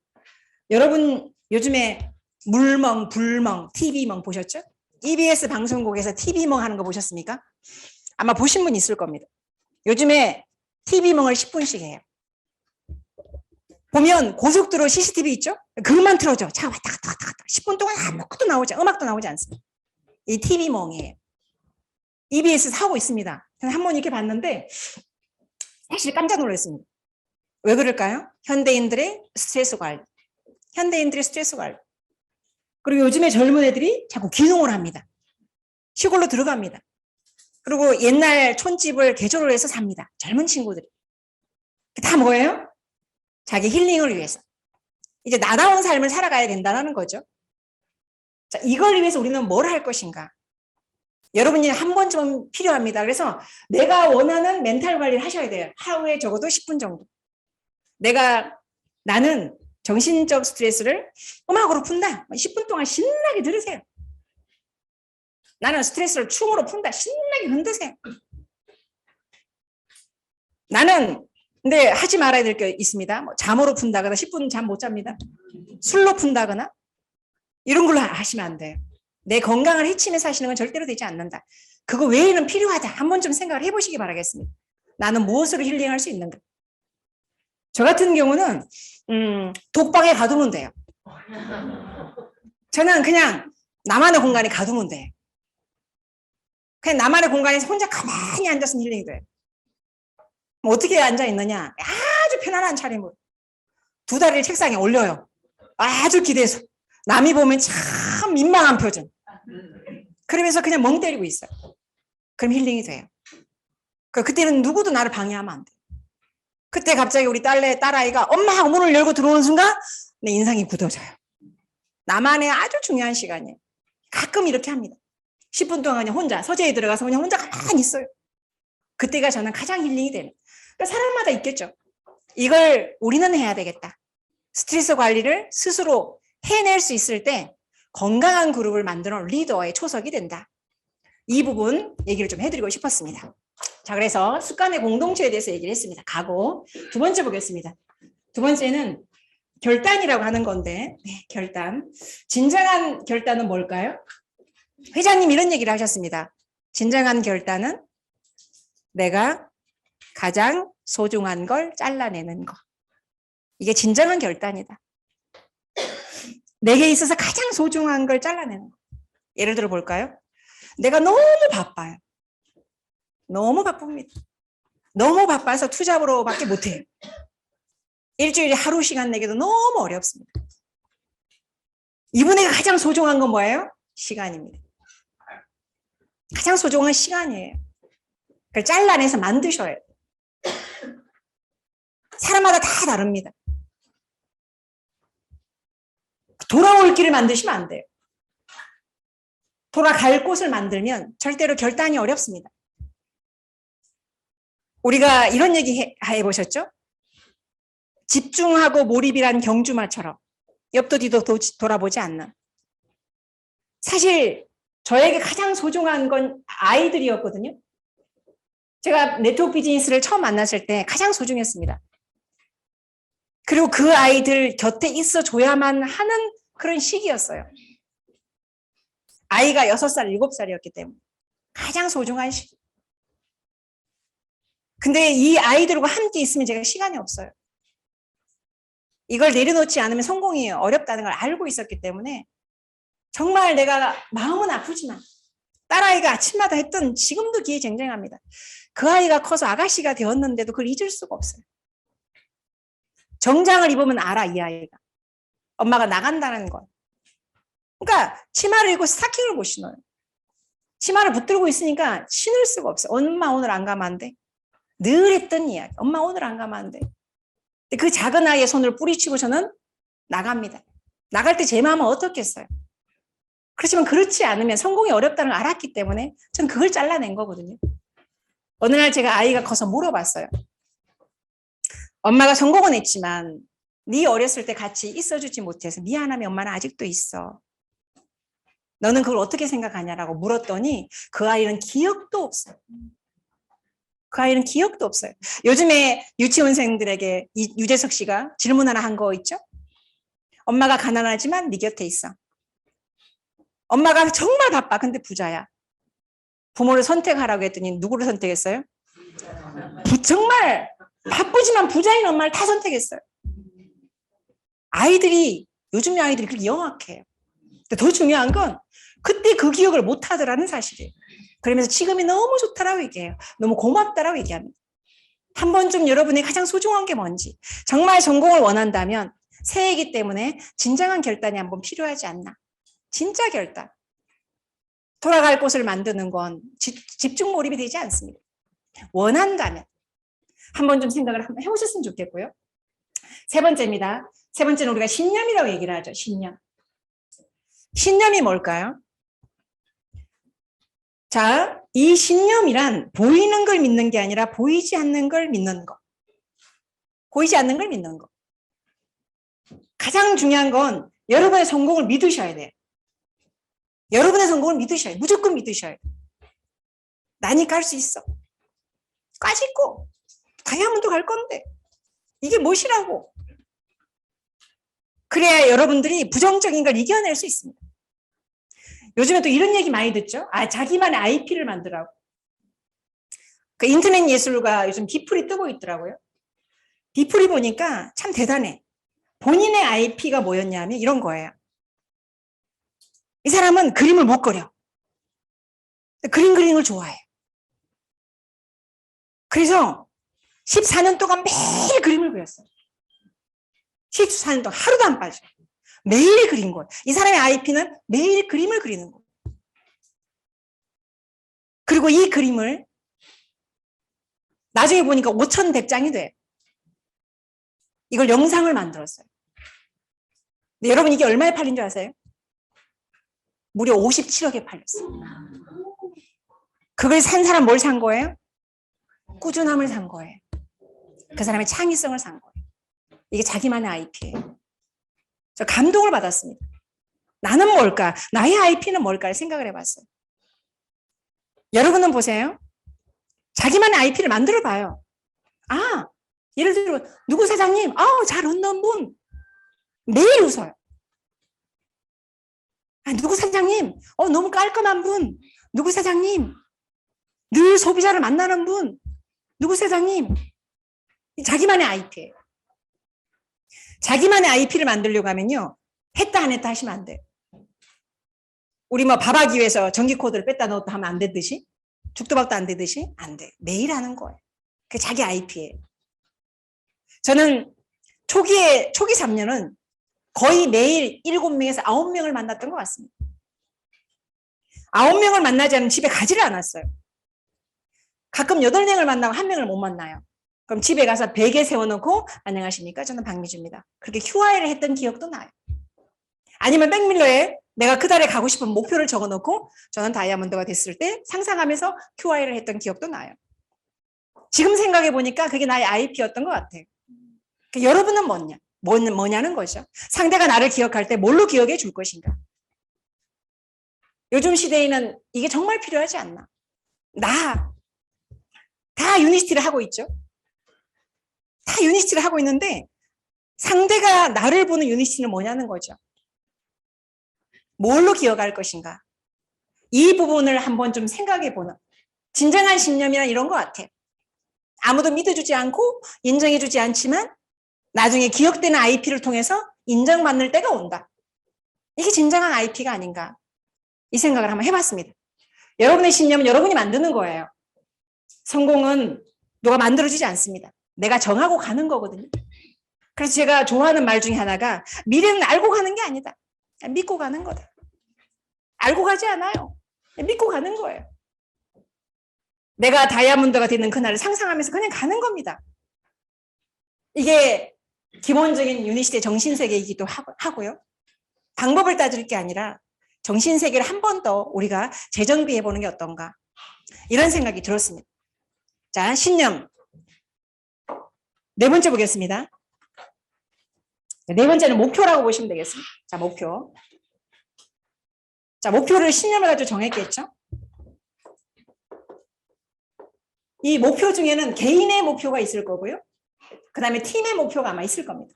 여러분 요즘에 물멍, 불멍, TV멍 보셨죠? EBS 방송국에서 TV멍 하는 거 보셨습니까? 아마 보신 분 있을 겁니다. 요즘에 TV멍을 10분씩 해요. 보면 고속도로 CCTV 있죠? 그것만 틀어줘. 차 왔다 갔다 왔다 갔다. 10분 동안 아무것도 나오지, 음악도 나오지 않습니다. 이 TV멍이에요. EBS 하고 있습니다. 한 번 이렇게 봤는데 사실 깜짝 놀랐습니다. 왜 그럴까요? 현대인들의 스트레스 관리. 현대인들의 스트레스 관리. 그리고 요즘에 젊은 애들이 자꾸 귀농을 합니다. 시골로 들어갑니다. 그리고 옛날 촌집을 개조를 해서 삽니다. 젊은 친구들이. 다 뭐예요? 자기 힐링을 위해서. 이제 나다운 삶을 살아가야 된다는 거죠. 자, 이걸 위해서 우리는 뭘 할 것인가? 여러분이 한 번쯤은 필요합니다. 그래서 내가 원하는 멘탈 관리를 하셔야 돼요. 하루에 적어도 10분 정도. 나는 정신적 스트레스를 음악으로 푼다. 10분 동안 신나게 들으세요. 나는 스트레스를 춤으로 푼다. 신나게 흔드세요. 나는 근데 하지 말아야 될 게 있습니다. 뭐 잠으로 푼다거나 10분 잠 못 잡니다. 술로 푼다거나 이런 걸로 하시면 안 돼요. 내 건강을 해치면서 하시는 건 절대로 되지 않는다. 그거 외에는 필요하다. 한번 좀 생각을 해보시기 바라겠습니다. 나는 무엇으로 힐링할 수 있는가? 저 같은 경우는 독방에 가두면 돼요. 저는 그냥 나만의 공간에 가두면 돼요. 그냥 나만의 공간에서 혼자 가만히 앉아서 힐링이 돼요. 뭐 어떻게 앉아 있느냐? 아주 편안한 차림으로 두 다리를 책상에 올려요. 아주 기대서 남이 보면 참 민망한 표정. 그러면서 그냥 멍 때리고 있어요. 그럼 힐링이 돼요. 그때는 누구도 나를 방해하면 안 돼요. 그때 갑자기 우리 딸아이가 엄마 하고 문을 열고 들어오는 순간 내 인상이 굳어져요. 나만의 아주 중요한 시간이에요. 가끔 이렇게 합니다. 10분 동안 그냥 혼자 서재에 들어가서 그냥 혼자 가만히 있어요. 그때가 저는 가장 힐링이 되는. 그러니까 사람마다 있겠죠. 이걸 우리는 해야 되겠다. 스트레스 관리를 스스로 해낼 수 있을 때 건강한 그룹을 만드는 리더의 초석이 된다. 이 부분 얘기를 좀 해드리고 싶었습니다. 자, 그래서 습관의 공동체에 대해서 얘기를 했습니다. 가고 두 번째 보겠습니다. 두 번째는 결단이라고 하는 건데, 네, 결단. 진정한 결단은 뭘까요? 회장님 이런 얘기를 하셨습니다. 진정한 결단은 내가 가장 소중한 걸 잘라내는 거. 이게 진정한 결단이다. 내게 있어서 가장 소중한 걸 잘라내는 거. 예를 들어 볼까요? 내가 너무 바빠요. 너무 바쁩니다. 너무 바빠서 투잡으로밖에 못해요. 일주일에 하루 시간 내기도 너무 어렵습니다. 이분에게 가장 소중한 건 뭐예요? 시간입니다. 가장 소중한 시간이에요. 그걸 잘라내서 만드셔야 돼요. 사람마다 다 다릅니다. 돌아올 길을 만드시면 안 돼요. 돌아갈 곳을 만들면 절대로 결단이 어렵습니다. 우리가 이런 얘기 해보셨죠? 집중하고 몰입이란 경주마처럼 옆도 뒤도 돌아보지 않는. 사실 저에게 가장 소중한 건 아이들이었거든요. 제가 네트워크 비즈니스를 처음 만났을 때 가장 소중했습니다. 그리고 그 아이들 곁에 있어줘야만 하는 그런 시기였어요. 아이가 6살, 7살이었기 때문에 가장 소중한 시기. 근데 이 아이들과 함께 있으면 제가 시간이 없어요. 이걸 내려놓지 않으면 성공이 어렵다는 걸 알고 있었기 때문에 정말 내가 마음은 아프지만 딸아이가 아침마다 했던 지금도 기회쟁쟁합니다. 그 아이가 커서 아가씨가 되었는데도 그걸 잊을 수가 없어요. 정장을 입으면 알아, 이 아이가. 엄마가 나간다는 걸. 그러니까 치마를 입고 스타킹을 못 신어요. 치마를 붙들고 있으니까 신을 수가 없어요. 엄마 오늘 안 가면 안 돼. 늘 했던 이야기. 엄마 오늘 안 가면 안 돼. 그 작은 아이의 손을 뿌리치고 저는 나갑니다. 나갈 때 제 마음은 어떻겠어요? 그렇지만 그렇지 않으면 성공이 어렵다는 걸 알았기 때문에 저는 그걸 잘라낸 거거든요. 어느 날 제가 아이가 커서 물어봤어요. 엄마가 성공은 했지만 네 어렸을 때 같이 있어주지 못해서 미안하면 엄마는 아직도 있어. 너는 그걸 어떻게 생각하냐라고 물었더니 그 아이는 기억도 없어요. 그 아이는 기억도 없어요. 요즘에 유치원생들에게 유재석 씨가 질문 하나 한 거 있죠? 엄마가 가난하지만 네 곁에 있어. 엄마가 정말 바빠. 근데 부자야. 부모를 선택하라고 했더니 누구를 선택했어요? 정말 바쁘지만 부자인 엄마를 다 선택했어요. 아이들이, 요즘의 아이들이 그렇게 영악해요. 근데 더 중요한 건 그때 그 기억을 못 하더라는 사실이에요. 그러면서 지금이 너무 좋다라고 얘기해요. 너무 고맙다라고 얘기합니다. 한 번쯤 여러분이 가장 소중한 게 뭔지, 정말 성공을 원한다면 새해이기 때문에 진정한 결단이 한번 필요하지 않나. 진짜 결단. 돌아갈 곳을 만드는 건 집중 몰입이 되지 않습니다. 원한다면 한번 좀 생각을 한번 해보셨으면 좋겠고요. 세 번째입니다. 세 번째는 우리가 신념이라고 얘기를 하죠. 신념. 신념이 뭘까요? 자, 이 신념이란 보이는 걸 믿는 게 아니라 보이지 않는 걸 믿는 거. 보이지 않는 걸 믿는 거. 가장 중요한 건 여러분의 성공을 믿으셔야 돼요. 여러분의 성공을 믿으셔야 돼. 무조건 믿으셔야 돼. 나니까 할 수 있어. 까짓고 다이아몬드 갈 건데 이게 무엇이라고. 그래야 여러분들이 부정적인 걸 이겨낼 수 있습니다. 요즘에 또 이런 얘기 많이 듣죠. 자기만의 IP를 만들라고. 그 인터넷 예술가 요즘 디플이 뜨고 있더라고요. 디플이 보니까 참 대단해. 본인의 IP가 뭐였냐면 이런 거예요. 이 사람은 그림을 못 그려. 그림 그리는 걸 좋아해. 그래서 14년 동안 매일 그림을 그렸어요. 14년 동안 하루도 안 빠져. 매일 그린 거예요. 이 사람의 IP는 매일 그림을 그리는 거예요. 그리고 이 그림을 나중에 보니까 5,100장이 돼. 이걸 영상을 만들었어요. 근데 여러분 이게 얼마에 팔린 줄 아세요? 무려 57억에 팔렸어요. 그걸 산 사람 뭘 산 거예요? 꾸준함을 산 거예요. 그 사람의 창의성을 산 거예요. 이게 자기만의 IP예요. 저 감동을 받았습니다. 나는 뭘까? 나의 IP는 뭘까를 생각을 해봤어요. 여러분은 보세요. 자기만의 IP를 만들어 봐요. 예를 들어 누구 사장님, 잘 웃는 분 매일 웃어요. 누구 사장님, 너무 깔끔한 분, 누구 사장님, 늘 소비자를 만나는 분, 누구 사장님. 자기만의 IP예요. 자기만의 IP를 만들려고 하면요, 했다 안 했다 하시면 안 돼요. 우리 뭐 밥하기 위해서 전기 코드를 뺐다 넣었다 하면 안 되듯이, 죽도 밥도 안 되듯이 안 돼. 매일 하는 거예요. 그게 자기 IP예요. 저는 초기 3년은 거의 매일 7명에서 9명을 만났던 것 같습니다. 9명을 만나지 않으면 집에 가지를 않았어요. 가끔 8명을 만나고 1명을 못 만나요. 그럼 집에 가서 베개 세워놓고 안녕하십니까? 저는 박미주입니다. 그렇게 QR을 했던 기억도 나요. 아니면 백밀러에 내가 그 달에 가고 싶은 목표를 적어놓고 저는 다이아몬드가 됐을 때 상상하면서 QR을 했던 기억도 나요. 지금 생각해 보니까 그게 나의 IP였던 것 같아요. 여러분은 뭐냐는 거죠. 상대가 나를 기억할 때 뭘로 기억해 줄 것인가. 요즘 시대에는 이게 정말 필요하지 않나. 다 유니스티를 하고 있죠. 다 유니스티를 하고 있는데 상대가 나를 보는 유니스티는 뭐냐는 거죠. 뭘로 기억할 것인가. 이 부분을 한번 좀 생각해 보는 진정한 신념이란 이런 것 같아요. 아무도 믿어주지 않고 인정해주지 않지만 나중에 기억되는 IP를 통해서 인정받는 때가 온다. 이게 진정한 IP가 아닌가. 이 생각을 한번 해봤습니다. 여러분의 신념은 여러분이 만드는 거예요. 성공은 누가 만들어주지 않습니다. 내가 정하고 가는 거거든요. 그래서 제가 좋아하는 말 중에 하나가 미래는 알고 가는 게 아니다. 믿고 가는 거다. 알고 가지 않아요. 믿고 가는 거예요. 내가 다이아몬드가 되는 그날을 상상하면서 그냥 가는 겁니다. 이게 기본적인 유니시대 정신세계이기도 하고요. 방법을 따질 게 아니라 정신세계를 한 번 더 우리가 재정비해보는 게 어떤가. 이런 생각이 들었습니다. 자, 신념. 네 번째 보겠습니다. 네 번째는 목표라고 보시면 되겠습니다. 자, 목표. 자, 목표를 신념을 가지고 정했겠죠? 이 목표 중에는 개인의 목표가 있을 거고요. 그 다음에 팀의 목표가 아마 있을 겁니다.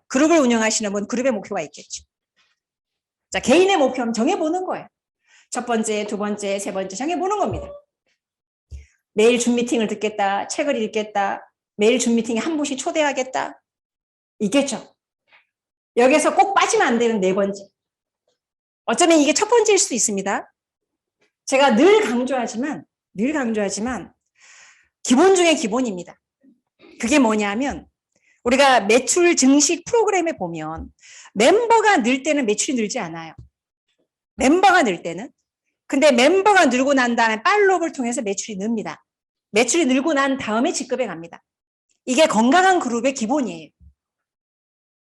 그룹을 운영하시는 분 그룹의 목표가 있겠죠. 자, 개인의 목표는 정해보는 거예요. 첫 번째, 두 번째, 세 번째 정해보는 겁니다. 매일 줌 미팅을 듣겠다, 책을 읽겠다, 매일 줌 미팅에 한 분씩 초대하겠다. 있겠죠. 여기서 꼭 빠지면 안 되는 네 번째. 어쩌면 이게 첫 번째일 수도 있습니다. 제가 늘 강조하지만 기본 중에 기본입니다. 그게 뭐냐면 우리가 매출 증식 프로그램에 보면 멤버가 늘 때는 매출이 늘지 않아요. 멤버가 늘 때는. 근데 멤버가 늘고 난 다음에 팔로업을 통해서 매출이 늡니다. 매출이 늘고 난 다음에 직급에 갑니다. 이게 건강한 그룹의 기본이에요.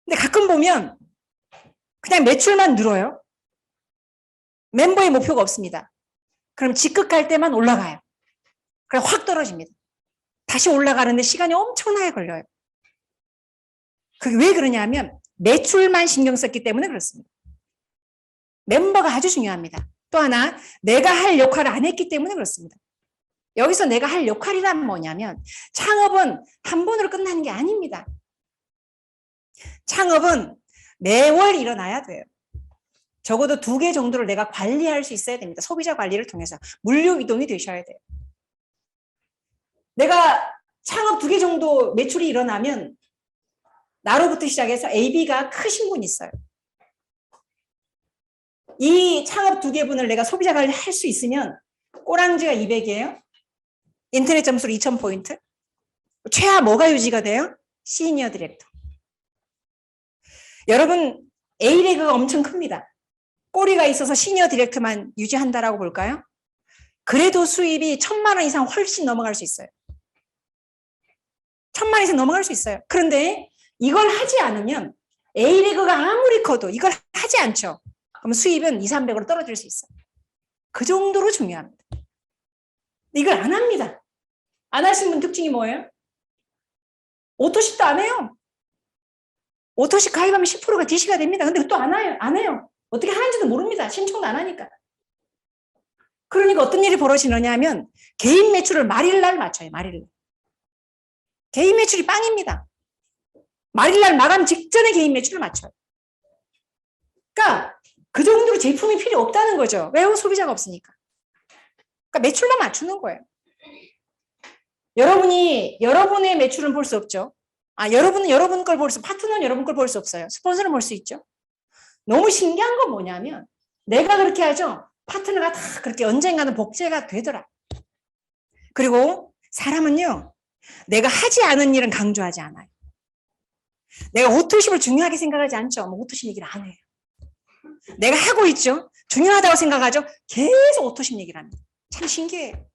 근데 가끔 보면 그냥 매출만 늘어요. 멤버의 목표가 없습니다. 그럼 직급 갈 때만 올라가요. 그럼 확 떨어집니다. 다시 올라가는데 시간이 엄청나게 걸려요. 그게 왜 그러냐면 매출만 신경 썼기 때문에 그렇습니다. 멤버가 아주 중요합니다. 또 하나, 내가 할 역할을 안 했기 때문에 그렇습니다. 여기서 내가 할 역할이란 뭐냐면 창업은 한 번으로 끝나는 게 아닙니다. 창업은 매월 일어나야 돼요. 적어도 2개 정도를 내가 관리할 수 있어야 됩니다. 소비자 관리를 통해서 물류 이동이 되셔야 돼요. 내가 창업 2개 정도 매출이 일어나면 나로부터 시작해서 AB가 크신 분 있어요. 이 창업 2개 분을 내가 소비자 관리 할 수 있으면 꼬랑지가 200이에요. 인터넷 점수로 2000포인트. 최하 뭐가 유지가 돼요? 시니어 디렉터. 여러분 A레그가 엄청 큽니다. 꼬리가 있어서 시니어 디렉터만 유지한다라고 볼까요? 그래도 수입이 1000만 원 이상 훨씬 넘어갈 수 있어요. 1000만 원 이상 넘어갈 수 있어요. 그런데 이걸 하지 않으면 A리그가 아무리 커도 이걸 하지 않죠. 그럼 수입은 200, 300으로 떨어질 수 있어요. 그 정도로 중요합니다. 이걸 안 합니다. 안 하시는 분 특징이 뭐예요? 오토십도 안 해요. 오토십 가입하면 10%가 DC가 됩니다. 근데 또 안 해요. 안 해요. 어떻게 하는지도 모릅니다. 신청도 안 하니까. 그러니까 어떤 일이 벌어지느냐 하면 개인 매출을 말일날 맞춰요. 말일날. 개인 매출이 빵입니다. 말일날 마감 직전에 개인 매출을 맞춰요. 그러니까 그 정도로 제품이 필요 없다는 거죠. 왜요? 소비자가 없으니까. 그러니까 매출만 맞추는 거예요. 여러분이 여러분의 매출은 볼 수 없죠. 여러분은 여러분 걸 볼 수, 파트너는 여러분 걸 볼 수 없어요. 스폰서는 볼 수 있죠. 너무 신기한 건 뭐냐면 내가 그렇게 하죠. 파트너가 다 그렇게 언젠가는 복제가 되더라. 그리고 사람은요. 내가 하지 않은 일은 강조하지 않아요. 내가 오토십을 중요하게 생각하지 않죠. 오토십 얘기를 안 해요. 내가 하고 있죠. 중요하다고 생각하죠. 계속 오토십 얘기를 합니다. 참 신기해요.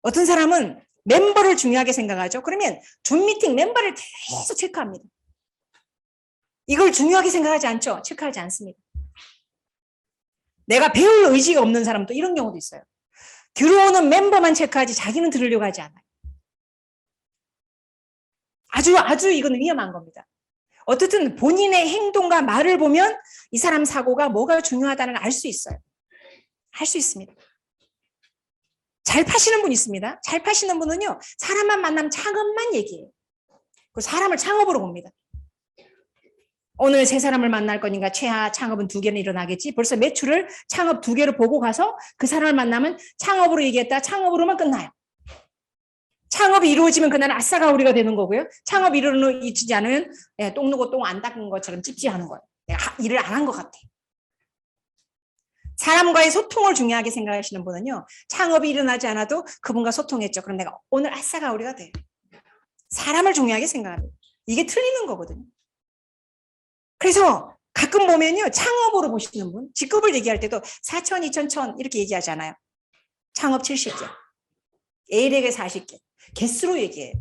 어떤 사람은 멤버를 중요하게 생각하죠. 그러면 줌 미팅 멤버를 계속 체크합니다. 이걸 중요하게 생각하지 않죠. 체크하지 않습니다. 내가 배울 의지가 없는 사람도 이런 경우도 있어요. 들어오는 멤버만 체크하지 자기는 들으려고 하지 않아요. 아주 이건 위험한 겁니다. 어쨌든 본인의 행동과 말을 보면 이 사람 사고가 뭐가 중요하다는 걸 알 수 있어요. 할 수 있습니다. 잘 파시는 분 있습니다. 잘 파시는 분은요. 사람만 만나면 창업만 얘기해요. 그 사람을 창업으로 봅니다. 오늘 3사람을 만날 거니까 최하 창업은 2개는 일어나겠지. 벌써 매출을 창업 2개를 보고 가서 그 사람을 만나면 창업으로 얘기했다. 창업으로만 끝나요. 창업이 이루어지면 그날은 아싸가 우리가 되는 거고요. 창업이 이루어지지 않으면 똥 누고 똥 안 닦은 것처럼 찝찝하는 거예요. 내가 일을 안 한 것 같아. 사람과의 소통을 중요하게 생각하시는 분은요. 창업이 일어나지 않아도 그분과 소통했죠. 그럼 내가 오늘 아싸가 우리가 돼요. 사람을 중요하게 생각합니다. 이게 틀리는 거거든요. 그래서 가끔 보면요. 창업으로 보시는 분, 직급을 얘기할 때도 4천, 2천, 1천 이렇게 얘기하잖아요. 창업 70개, A에게 40개. 개수로 얘기해요.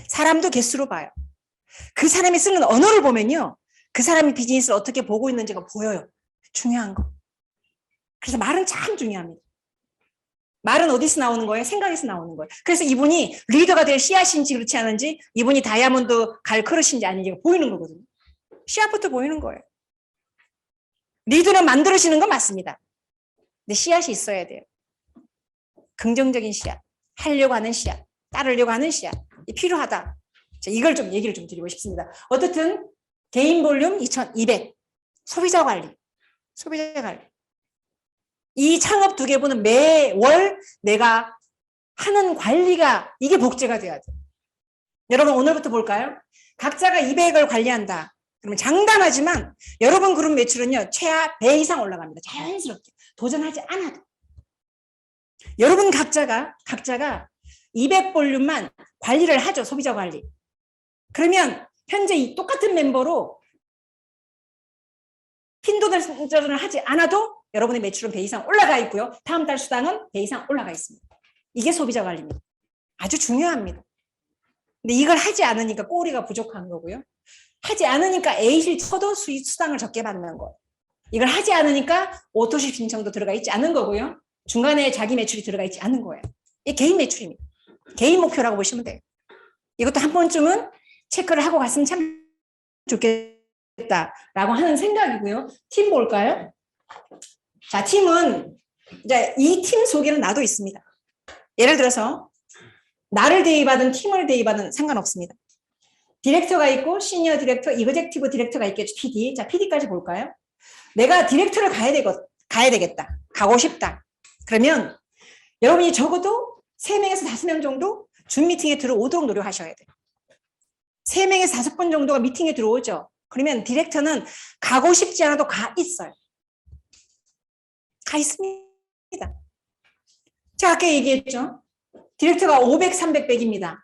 사람도 개수로 봐요. 그 사람이 쓰는 언어를 보면요. 그 사람이 비즈니스를 어떻게 보고 있는지가 보여요. 중요한 거. 그래서 말은 참 중요합니다. 말은 어디서 나오는 거예요? 생각에서 나오는 거예요. 그래서 이분이 리더가 될 씨앗인지 그렇지 않은지 이분이 다이아몬드 갈 그릇인지 아닌지가 보이는 거거든요. 씨앗부터 보이는 거예요. 리더는 만들어지는 건 맞습니다. 근데 씨앗이 있어야 돼요. 긍정적인 씨앗, 하려고 하는 씨앗, 따르려고 하는 씨앗 필요하다. 이걸 좀 얘기를 좀 드리고 싶습니다. 어쨌든 개인 볼륨 2200, 소비자 관리. 이 창업 2개분은 매월 내가 하는 관리가 이게 복제가 돼야 돼요. 여러분 오늘부터 볼까요? 각자가 200을 관리한다. 그러면 장담하지만 여러분 그룹 매출은요. 최하 100 이상 올라갑니다. 자연스럽게. 도전하지 않아도. 여러분 각자가 200볼륨만 관리를 하죠. 소비자 관리. 그러면 현재 이 똑같은 멤버로 핀도전을 하지 않아도 여러분의 매출은 100 이상 올라가 있고요. 다음 달 수당은 100 이상 올라가 있습니다. 이게 소비자 관리입니다. 아주 중요합니다. 근데 이걸 하지 않으니까 꼬리가 부족한 거고요. 하지 않으니까 A실 쳐도 수당을 적게 받는 거예요. 이걸 하지 않으니까 오토십 신청도 들어가 있지 않은 거고요. 중간에 자기 매출이 들어가 있지 않은 거예요. 이게 개인 매출입니다. 개인 목표라고 보시면 돼요. 이것도 한 번쯤은 체크를 하고 갔으면 참 좋겠어요. 라고 하는 생각이고요. 팀 볼까요? 자, 팀은 이제 이 팀 속에는 나도 있습니다. 예를 들어서 나를 대입하든 팀을 대입하든 상관없습니다. 디렉터가 있고 시니어 디렉터, 이그젝티브 디렉터가 있겠죠. PD. 자, PD까지 볼까요? 내가 디렉터를 가야 되겠다. 가고 싶다. 그러면 여러분이 적어도 3명에서 5명 정도 줌 미팅에 들어오도록 노력하셔야 돼요. 3명에서 5번 정도가 미팅에 들어오죠. 그러면 디렉터는 가고 싶지 않아도 가 있어요. 가 있습니다. 제가 아까 얘기했죠. 디렉터가 500, 300, 100입니다.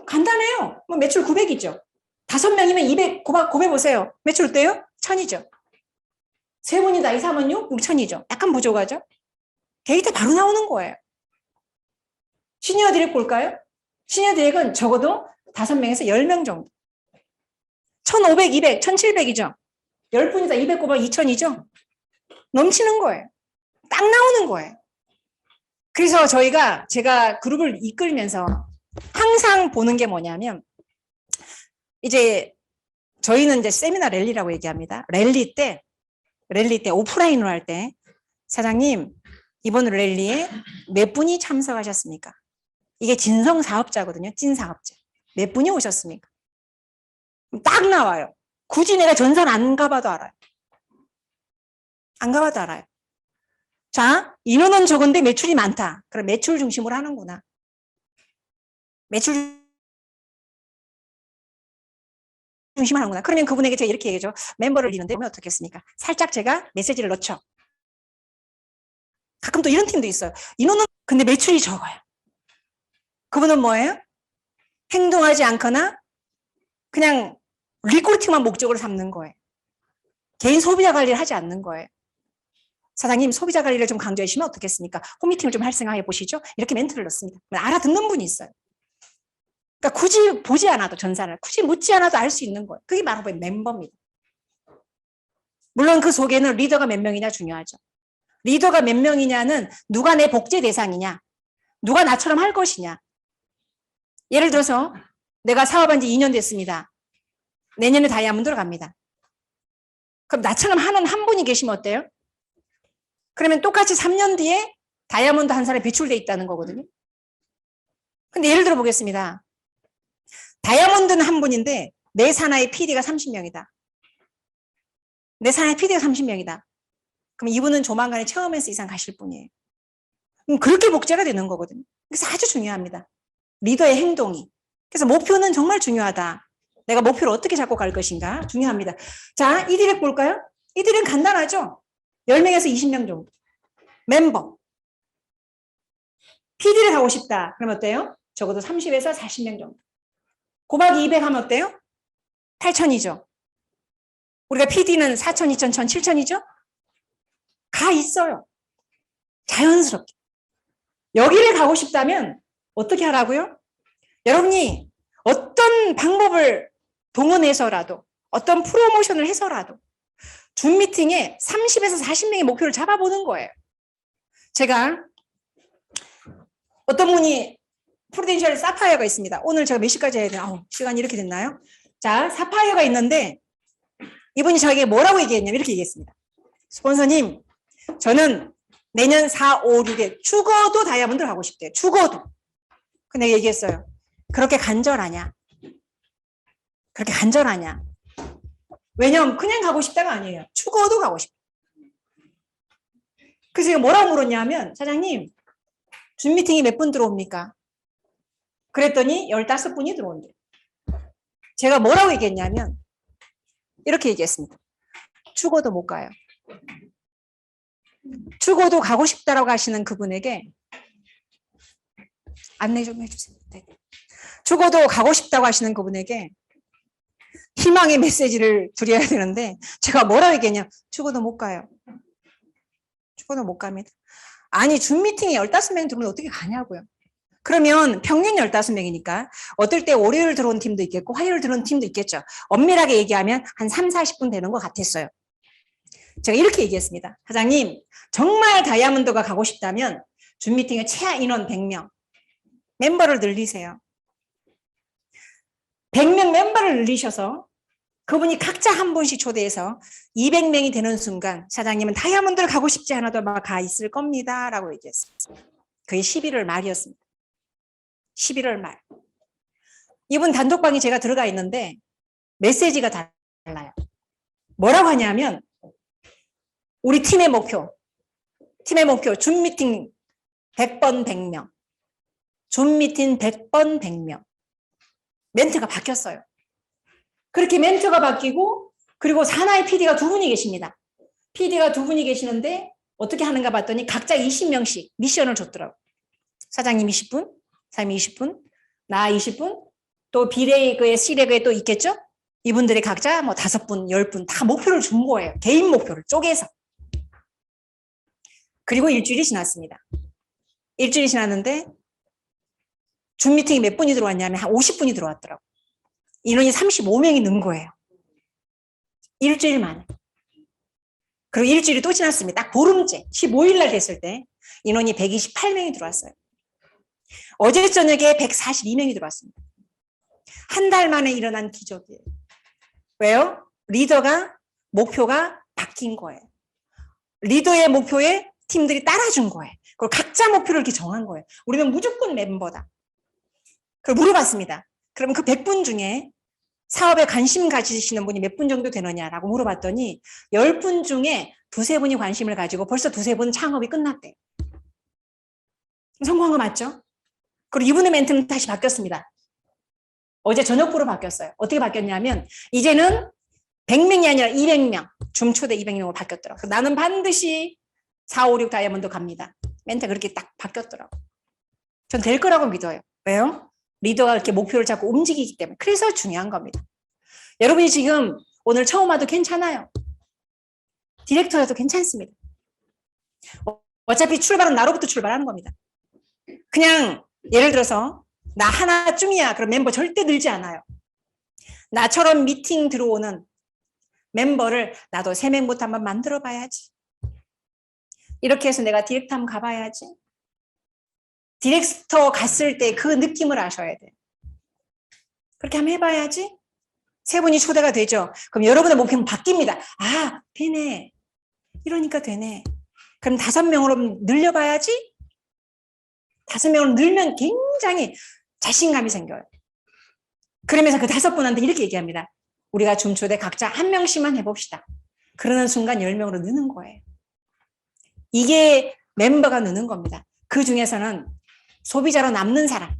간단해요. 뭐 매출 900이죠. 5명이면 200 곱해보세요. 매출 어때요? 1000이죠. 3분이다. 2, 3은 6, 6000이죠. 약간 부족하죠? 데이터 바로 나오는 거예요. 시니어 디렉 볼까요? 시니어 디렉은 적어도 5명에서 10명 정도. 1500, 200, 1700이죠. 10분이다. 200 곱하기 2000이죠. 넘치는 거예요. 딱 나오는 거예요. 그래서 제가 그룹을 이끌면서 항상 보는 게 뭐냐면, 이제 저희는 이제 세미나 랠리라고 얘기합니다. 랠리 때 오프라인으로 할 때, 사장님, 이번 랠리에 몇 분이 참석하셨습니까? 이게 진성 사업자거든요. 찐 사업자. 몇 분이 오셨습니까? 딱 나와요. 굳이 내가 전산 안 가봐도 알아요. 안 가봐도 알아요. 자, 인원은 적은데 매출이 많다. 그럼 매출 중심으로 하는구나. 매출 중심으로 하는구나. 그러면 그분에게 제가 이렇게 얘기하죠. 멤버를 리는데 보면 어떻겠습니까? 살짝 제가 메시지를 넣죠. 가끔 또 이런 팀도 있어요. 인원은 근데 매출이 적어요. 그분은 뭐예요? 행동하지 않거나 그냥 리크루팅만 목적으로 삼는 거예요. 개인 소비자 관리를 하지 않는 거예요. 사장님, 소비자 관리를 좀 강조해 주시면 어떻겠습니까? 홈미팅을 좀 활성화해 보시죠. 이렇게 멘트를 넣습니다. 알아듣는 분이 있어요. 그러니까 굳이 보지 않아도 전산을, 굳이 묻지 않아도 알 수 있는 거예요. 그게 바로 멤버입니다. 물론 그 속에는 리더가 몇 명이냐 중요하죠. 리더가 몇 명이냐는 누가 내 복제 대상이냐, 누가 나처럼 할 것이냐. 예를 들어서 내가 사업한 지 2년 됐습니다. 내년에 다이아몬드로 갑니다. 그럼 나처럼 하는 한 분이 계시면 어때요? 그러면 똑같이 3년 뒤에 다이아몬드 한 사람이 배출돼 있다는 거거든요. 근데 예를 들어 보겠습니다. 다이아몬드는 한 분인데 내 산하의 PD가 30명이다. 내 산하의 PD가 30명이다. 그럼 이분은 조만간에 체험에서 이상 가실 분이에요. 그럼 그렇게 복제가 되는 거거든요. 그래서 아주 중요합니다. 리더의 행동이. 그래서 목표는 정말 중요하다. 내가 목표를 어떻게 잡고 갈 것인가 중요합니다. 자, 이 디렉 볼까요? 이 디렉 간단하죠? 10명에서 20명 정도. 멤버. PD를 하고 싶다. 그러면 어때요? 적어도 30에서 40명 정도. 곱하기 200 하면 어때요? 8,000이죠. 우리가 PD는 4,000, 2,000, 1,000, 7,000이죠? 가 있어요. 자연스럽게. 여기를 가고 싶다면 어떻게 하라고요? 여러분이 어떤 방법을 동원해서라도 어떤 프로모션을 해서라도 줌 미팅에 30에서 40명의 목표를 잡아보는 거예요. 제가 어떤 분이 프루덴셜 사파이어가 있습니다. 오늘 제가 몇 시까지 해야 되나? 시간이 이렇게 됐나요? 자, 사파이어가 있는데 이분이 저에게 뭐라고 얘기했냐면 이렇게 얘기했습니다. 스폰서님, 저는 내년 4, 5, 6에 죽어도 다이아몬드를 가고 싶대요. 죽어도. 근데 얘기했어요. 그렇게 간절하냐? 그렇게 간절하냐? 왜냐면 그냥 가고 싶다가 아니에요. 죽어도 가고 싶다. 그래서 제가 뭐라고 물었냐면 사장님, 줌 미팅이 몇 분 들어옵니까? 그랬더니 15분이 들어온대요. 제가 뭐라고 얘기했냐면 이렇게 얘기했습니다. 죽어도 못 가요. 죽어도 가고 싶다라고 하시는 그분에게 안내 좀 해주세요. 네. 죽어도 가고 싶다고 하시는 그분에게 희망의 메시지를 드려야 되는데 제가 뭐라고 얘기했냐. 죽어도 못 가요. 죽어도 못 갑니다. 아니 줌 미팅에 15명 들어오면 어떻게 가냐고요. 그러면 평균 15명이니까 어떨 때 월요일 들어온 팀도 있겠고 화요일 들어온 팀도 있겠죠. 엄밀하게 얘기하면 한 3, 40분 되는 것 같았어요. 제가 이렇게 얘기했습니다. 사장님, 정말 다이아몬드가 가고 싶다면 줌 미팅의 최하 인원 100명. 멤버를 늘리세요. 100명 멤버를 늘리셔서 그분이 각자 한 분씩 초대해서 200명이 되는 순간 사장님은 다이아몬드를 가고 싶지 않아도 막 가 있을 겁니다. 라고 얘기했어요. 그게 11월 말이었습니다. 11월 말. 이분 단독방에 제가 들어가 있는데 메시지가 달라요. 뭐라고 하냐면 우리 팀의 목표 줌 미팅 100번 100명. 줌 미팅 100번 100명. 멘트가 바뀌었어요. 그렇게 멘트가 바뀌고 그리고 사나이 PD가 두 분이 계십니다. PD가 두 분이 계시는데 어떻게 하는가 봤더니 각자 20명씩 미션을 줬더라고요. 사장님 20분, 사장님 20분, 나 20분, 또 B레그에 C레그에 또 있겠죠? 이분들이 각자 뭐 5분, 10분 다 목표를 준 거예요. 개인 목표를 쪼개서. 그리고 일주일이 지났습니다. 일주일이 지났는데 줌 미팅이 몇 분이 들어왔냐면 한 50분이 들어왔더라고요. 인원이 35명이 는 거예요. 일주일 만에. 그리고 일주일이 또 지났습니다. 딱 보름째 15일 날 됐을 때 인원이 128명이 들어왔어요. 어제 저녁에 142명이 들어왔습니다. 한 달 만에 일어난 기적이에요. 왜요? 리더가 목표가 바뀐 거예요. 리더의 목표에 팀들이 따라준 거예요. 그리고 각자 목표를 이렇게 정한 거예요. 우리는 무조건 멤버다. 그걸 물어봤습니다. 그럼 그 100분 중에 사업에 관심 가지시는 분이 몇 분 정도 되느냐라고 물어봤더니 10분 중에 두세 분이 관심을 가지고 벌써 두세 분 창업이 끝났대요. 성공한 거 맞죠? 그리고 이분의 멘트는 다시 바뀌었습니다. 어제 저녁부로 바뀌었어요. 어떻게 바뀌었냐면 이제는 100명이 아니라 200명, 줌 초대 200명으로 바뀌었더라고요. 나는 반드시 4, 5, 6 다이아몬드 갑니다. 멘트가 그렇게 딱 바뀌었더라고요. 전 될 거라고 믿어요. 왜요? 리더가 이렇게 목표를 잡고 움직이기 때문에. 그래서 중요한 겁니다. 여러분이 지금 오늘 처음 와도 괜찮아요. 디렉터라도 괜찮습니다. 어차피 출발은 나로부터 출발하는 겁니다. 그냥 예를 들어서 나 하나쯤이야. 그럼 멤버 절대 늘지 않아요. 나처럼 미팅 들어오는 멤버를 나도 3명부터 한번 만들어 봐야지. 이렇게 해서 내가 디렉터 한번 가봐야지. 디렉터 갔을 때 그 느낌을 아셔야 돼요. 그렇게 한번 해봐야지. 3분이 초대가 되죠. 그럼 여러분의 목표는 바뀝니다. 아, 되네. 이러니까 되네. 그럼 5명으로 늘려봐야지. 5명으로 늘면 굉장히 자신감이 생겨요. 그러면서 그 5분한테 이렇게 얘기합니다. 우리가 줌 초대 각자 1명씩만 해봅시다. 그러는 순간 10명으로 느는 거예요. 이게 멤버가 느는 겁니다. 그 중에서는 소비자로 남는 사람,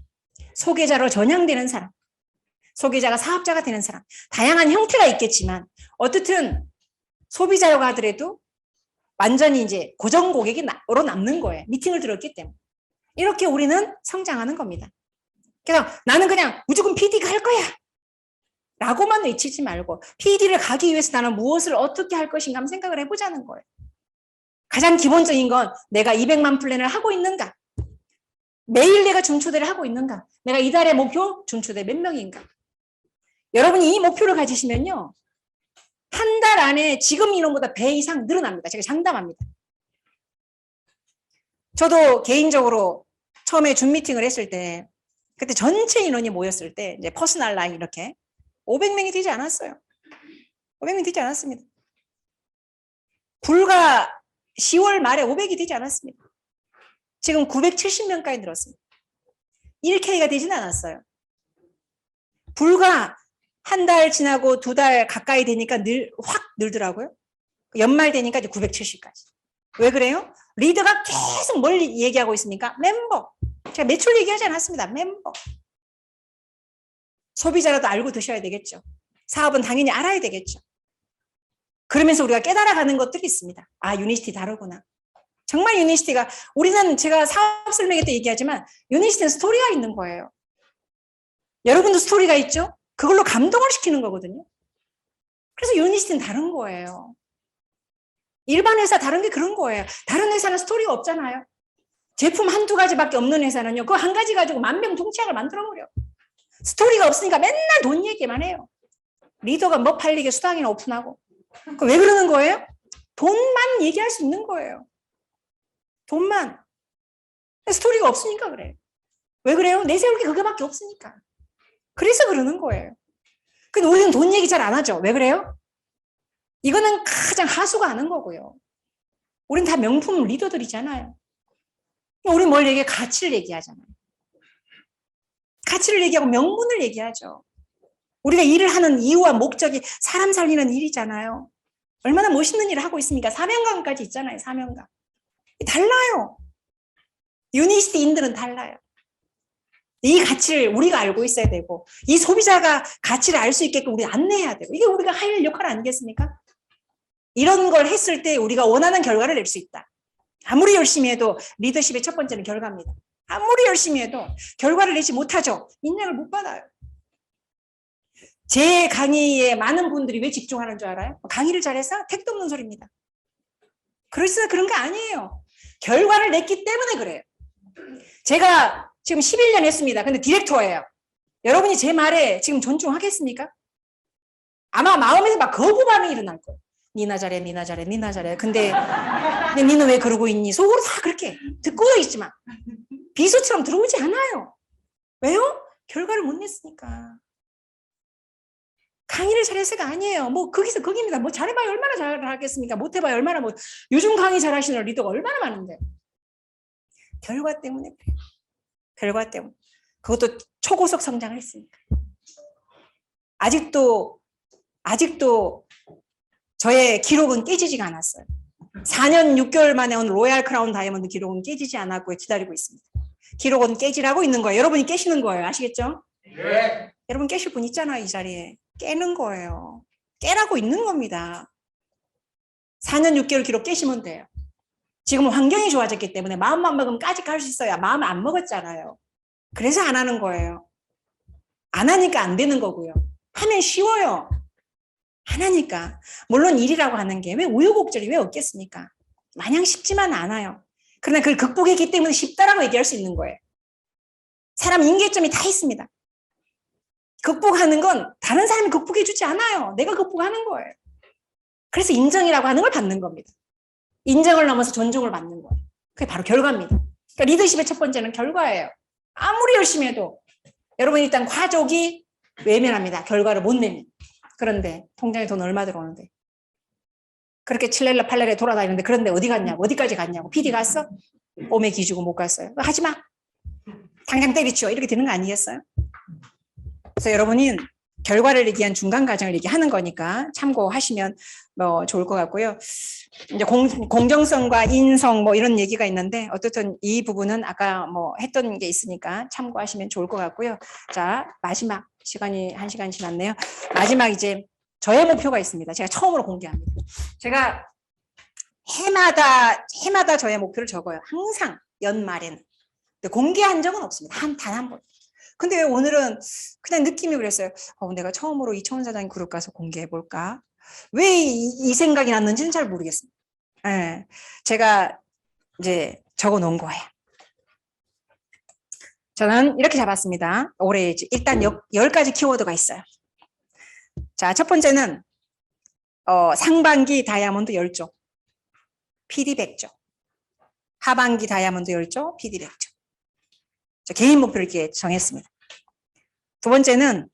소개자로 전향되는 사람, 소비자가 사업자가 되는 사람, 다양한 형태가 있겠지만 어떻든 소비자라고 하더라도 완전히 이제 고정 고객으로 남는 거예요. 미팅을 들었기 때문에. 이렇게 우리는 성장하는 겁니다. 그래서 나는 그냥 무조건 PD가 할 거야 라고만 외치지 말고 PD를 가기 위해서 나는 무엇을 어떻게 할 것인가 한번 생각을 해보자는 거예요. 가장 기본적인 건 내가 200만 플랜을 하고 있는가? 매일 내가 줌초대를 하고 있는가? 내가 이달의 목표 줌초대 몇 명인가? 여러분이 이 목표를 가지시면요. 한 달 안에 지금 인원보다 배 이상 늘어납니다. 제가 장담합니다. 저도 개인적으로 처음에 줌 미팅을 했을 때 그때 전체 인원이 모였을 때 이제 퍼스널 라인 이렇게 500명이 되지 않았어요. 500명이 되지 않았습니다. 불과 10월 말에 500이 되지 않았습니다. 지금 970명까지 늘었습니다. 1K가 되지는 않았어요. 불과 한 달 지나고 2달 가까이 되니까 확 늘더라고요. 연말 되니까 이제 970까지. 왜 그래요? 리더가 계속 뭘 얘기하고 있습니까? 멤버. 제가 매출 얘기하지 않았습니다. 멤버. 소비자라도 알고 드셔야 되겠죠. 사업은 당연히 알아야 되겠죠. 그러면서 우리가 깨달아가는 것들이 있습니다. 아, 유니시티 다르구나. 정말 유니시티가, 우리는 제가 사업 설명회 때 얘기하지만 유니시티는 스토리가 있는 거예요. 여러분도 스토리가 있죠? 그걸로 감동을 시키는 거거든요. 그래서 유니시티는 다른 거예요. 일반 회사 다른 게 그런 거예요. 다른 회사는 스토리가 없잖아요. 제품 한두 가지밖에 없는 회사는요. 그거 한 가지 가지고 만병통치약을 만들어버려. 스토리가 없으니까 맨날 돈 얘기만 해요. 리더가 뭐 팔리게 수당이나 오픈하고. 왜 그러는 거예요? 돈만 얘기할 수 있는 거예요. 돈만. 스토리가 없으니까 그래요. 왜 그래요? 내세울 게 그거밖에 없으니까. 그래서 그러는 거예요. 근데 우리는 돈 얘기 잘 안 하죠. 왜 그래요? 이거는 가장 하수가 하는 거고요. 우리는 다 명품 리더들이잖아요. 우리 뭘 얘기해? 가치를 얘기하잖아요. 가치를 얘기하고 명분을 얘기하죠. 우리가 일을 하는 이유와 목적이 사람 살리는 일이잖아요. 얼마나 멋있는 일을 하고 있습니까? 사명감까지 있잖아요. 사명감. 달라요. 유니스트인들은 달라요. 이 가치를 우리가 알고 있어야 되고 이 소비자가 가치를 알 수 있게끔 우리 안내해야 되고 이게 우리가 할 역할 아니겠습니까? 이런 걸 했을 때 우리가 원하는 결과를 낼 수 있다. 아무리 열심히 해도 리더십의 첫 번째는 결과입니다. 아무리 열심히 해도 결과를 내지 못하죠. 인정을 못 받아요. 제 강의에 많은 분들이 왜 집중하는 줄 알아요? 강의를 잘해서 택도 없는 소리입니다. 그래서 그런 거 아니에요. 결과를 냈기 때문에 그래요. 제가 지금 11년 했습니다. 근데 디렉터예요. 여러분이 제 말에 지금 존중하겠습니까? 아마 마음에서 막 거부 반응이 일어날 거예요. 니나 잘해, 니나 잘해, 니나 잘해. 근데 니는 왜 그러고 있니? 속으로 다 그렇게 듣고도 있지만 비수처럼 들어오지 않아요. 왜요? 결과를 못 냈으니까. 강의를 잘해서가 아니에요. 뭐 거기서 거기입니다. 뭐 잘해봐야 얼마나 잘하겠습니까? 못해봐야 얼마나 뭐 요즘 강의 잘하시는 리더가 얼마나 많은데. 결과 때문에 그래요. 결과 때문에. 그것도 초고속 성장을 했으니까. 아직도 저의 기록은 깨지지가 않았어요. 4년 6개월 만에 온 로얄 크라운 다이아몬드 기록은 깨지지 않았고 기다리고 있습니다. 기록은 깨지라고 있는 거예요. 여러분이 깨시는 거예요. 아시겠죠? 네. 여러분 깨실 분 있잖아요. 이 자리에. 깨는 거예요. 깨라고 있는 겁니다. 4년 6개월 기록 깨시면 돼요. 지금 환경이 좋아졌기 때문에 마음만 먹으면 까짓 갈 수 있어요. 마음을 안 먹었잖아요. 그래서 안 하는 거예요. 안 하니까 안 되는 거고요. 하면 쉬워요. 안 하니까. 물론 일이라고 하는 게 왜 우여곡절이 왜 없겠습니까? 마냥 쉽지만 않아요. 그러나 그걸 극복했기 때문에 쉽다라고 얘기할 수 있는 거예요. 사람 인계점이 다 있습니다. 극복하는 건 다른 사람이 극복해 주지 않아요. 내가 극복하는 거예요. 그래서 인정이라고 하는 걸 받는 겁니다. 인정을 넘어서 존중을 받는 거예요. 그게 바로 결과입니다. 그러니까 리더십의 첫 번째는 결과예요. 아무리 열심히 해도 여러분 일단 과족이 외면합니다. 결과를 못 내면. 그런데 통장에 돈 얼마 들어오는데 그렇게 칠렐라 팔렐라 돌아다니는데 그런데 어디 갔냐고 어디까지 갔냐고 PD 갔어? 오메 기주고 못 갔어요. 하지마. 당장 때리치워. 이렇게 되는 거 아니겠어요? 그래서 여러분이 결과를 얘기한 중간 과정을 얘기하는 거니까 참고하시면 뭐 좋을 것 같고요. 이제 공정성과 인성 뭐 이런 얘기가 있는데 어떻든 이 부분은 아까 뭐 했던 게 있으니까 참고하시면 좋을 것 같고요. 자, 마지막 시간이 1시간 지났네요. 마지막 이제 저의 목표가 있습니다. 제가 처음으로 공개합니다. 제가 해마다 저의 목표를 적어요. 항상 연말에는. 근데 공개한 적은 없습니다. 단 한 번. 근데 오늘은 그냥 느낌이 그랬어요. 내가 처음으로 이초원 사장님 그룹 가서 공개해볼까? 왜 이 생각이 났는지는 잘 모르겠습니다. 네, 제가 이제 적어 놓은 거예요. 저는 이렇게 잡았습니다. 올해 일단 10가지 키워드가 있어요. 자, 첫 번째는 상반기 다이아몬드 10조, PD 100조. 하반기 다이아몬드 10조, PD 100조. 개인 목표를 이렇게 정했습니다. 두 번째는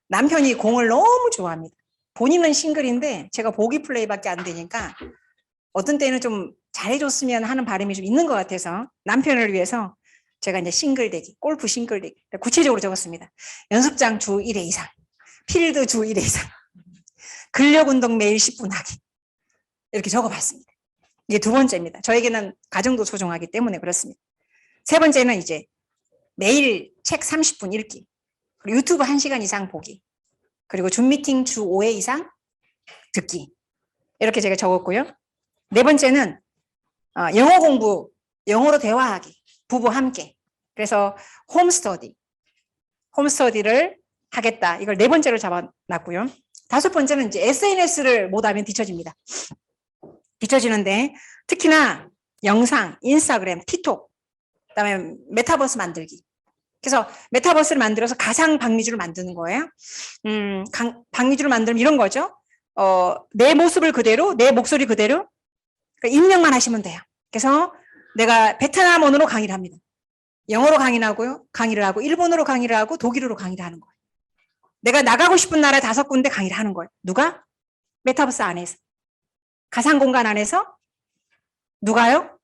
남편이 공을 너무 좋아합니다. 본인은 싱글인데 제가 보기 플레이밖에 안 되니까 어떤 때는 좀 잘해줬으면 하는 바람이 좀 있는 것 같아서 남편을 위해서 제가 이제 싱글대기, 골프 싱글대기 구체적으로 적었습니다. 연습장 주 1회 이상, 필드 주 1회 이상, 근력운동 매일 10분 하기 이렇게 적어봤습니다. 이게 두 번째입니다. 저에게는 가정도 소중하기 때문에 그렇습니다. 세 번째는 이제 매일 책 30분 읽기, 그리고 유튜브 1시간 이상 보기, 그리고 줌 미팅 주 5회 이상 듣기 이렇게 제가 적었고요. 네 번째는 영어 공부, 영어로 대화하기, 부부 함께. 그래서 홈스터디를 하겠다. 이걸 네 번째로 잡아놨고요. 다섯 번째는 이제 SNS를 못하면 뒤처집니다. 뒤처지는데 특히나 영상, 인스타그램, 틱톡, 그다음에 메타버스 만들기. 그래서 메타버스를 만들어서 가상 박미주를 만드는 거예요. 박미주를 만들면 이런 거죠. 내 모습을 그대로, 내 목소리 그대로 그러니까 입력만 하시면 돼요. 그래서 내가 베트남어로 강의를 합니다. 영어로 강의를 하고 일본어로 강의를 하고 독일어로 강의를 하는 거예요. 내가 나가고 싶은 나라 5군데 강의를 하는 거예요. 누가? 메타버스 안에서. 가상 공간 안에서 누가요?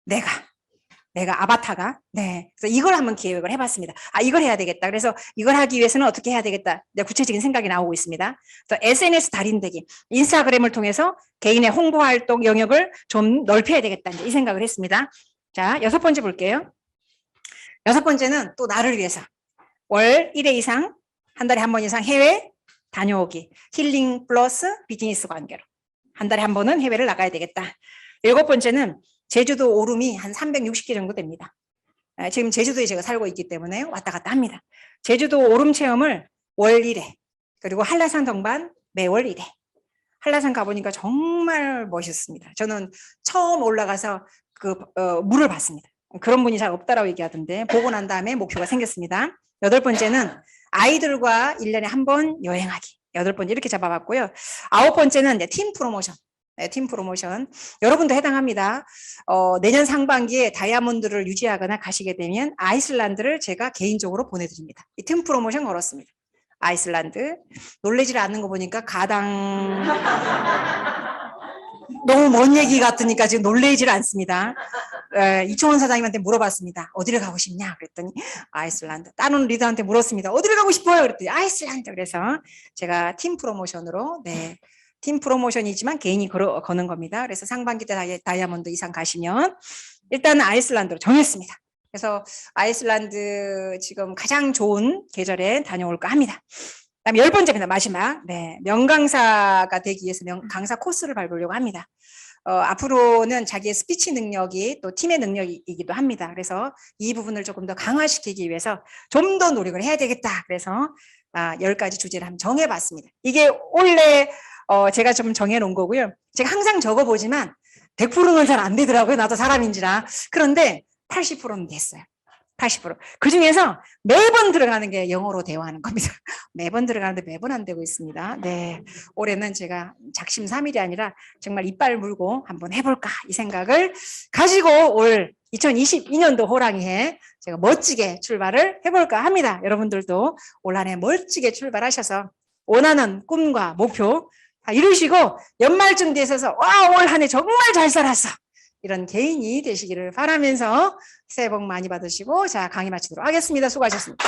내가 아바타가. 네. 그래서 이걸 한번 기획을 해봤습니다. 이걸 해야 되겠다. 그래서 이걸 하기 위해서는 어떻게 해야 되겠다. 구체적인 생각이 나오고 있습니다. 또 SNS 달인되기, 인스타그램을 통해서 개인의 홍보 활동 영역을 좀 넓혀야 되겠다. 이 생각을 했습니다. 자, 6번째 볼게요. 6번째는 또 나를 위해서 월 1회 이상, 한 달에 한 번 이상 해외 다녀오기, 힐링 플러스 비즈니스 관계로 한 달에 한 번은 해외를 나가야 되겠다. 7번째는 제주도 오름이 한 360개 정도 됩니다. 지금 제주도에 제가 살고 있기 때문에 왔다 갔다 합니다. 제주도 오름 체험을 월 1회, 그리고 한라산 등반 매월 1회. 한라산 가보니까 정말 멋있습니다. 저는 처음 올라가서 물을 봤습니다. 그런 분이 잘 없다라고 얘기하던데 보고 난 다음에 목표가 생겼습니다. 8번째는 아이들과 1년에 한 번 여행하기. 8번째 이렇게 잡아봤고요. 9번째는 팀 프로모션. 네, 팀 프로모션. 여러분도 해당합니다. 내년 상반기에 다이아몬드를 유지하거나 가시게 되면 아이슬란드를 제가 개인적으로 보내드립니다. 이 팀 프로모션 걸었습니다. 아이슬란드. 놀라지 않는 거 보니까 가당 너무 먼 얘기 같으니까 지금 놀라지를 않습니다. 이초원 사장님한테 물어봤습니다. 어디를 가고 싶냐 그랬더니 아이슬란드. 다른 리더한테 물었습니다. 어디를 가고 싶어요 그랬더니 아이슬란드. 그래서 제가 팀 프로모션으로 팀 프로모션이지만 개인이 거는 겁니다. 그래서 상반기 때 다이아몬드 이상 가시면 일단 아이슬란드로 정했습니다. 그래서 아이슬란드 지금 가장 좋은 계절에 다녀올까 합니다. 그다음에 10번째입니다. 마지막. 네, 명강사가 되기 위해서 강사 코스를 밟으려고 합니다. 앞으로는 자기의 스피치 능력이 또 팀의 능력이기도 합니다. 그래서 이 부분을 조금 더 강화시키기 위해서 좀 더 노력을 해야 되겠다. 그래서 10가지 주제를 한번 정해봤습니다. 이게 원래 제가 좀 정해놓은 거고요. 제가 항상 적어보지만 100%는 잘 안 되더라고요. 나도 사람인지라. 그런데 80%는 됐어요. 80%. 그중에서 매번 들어가는 게 영어로 대화하는 겁니다. 매번 들어가는데 매번 안 되고 있습니다. 네, 올해는 제가 작심삼일이 아니라 정말 이빨 물고 한번 해볼까 이 생각을 가지고 올 2022년도 호랑이에 제가 멋지게 출발을 해볼까 합니다. 여러분들도 올 한 해 멋지게 출발하셔서 원하는 꿈과 목표 다 이루시고 연말쯤 되셔서 와, 올 한 해 정말 잘 살았어. 이런 개인이 되시기를 바라면서 새해 복 많이 받으시고 자, 강의 마치도록 하겠습니다. 수고하셨습니다.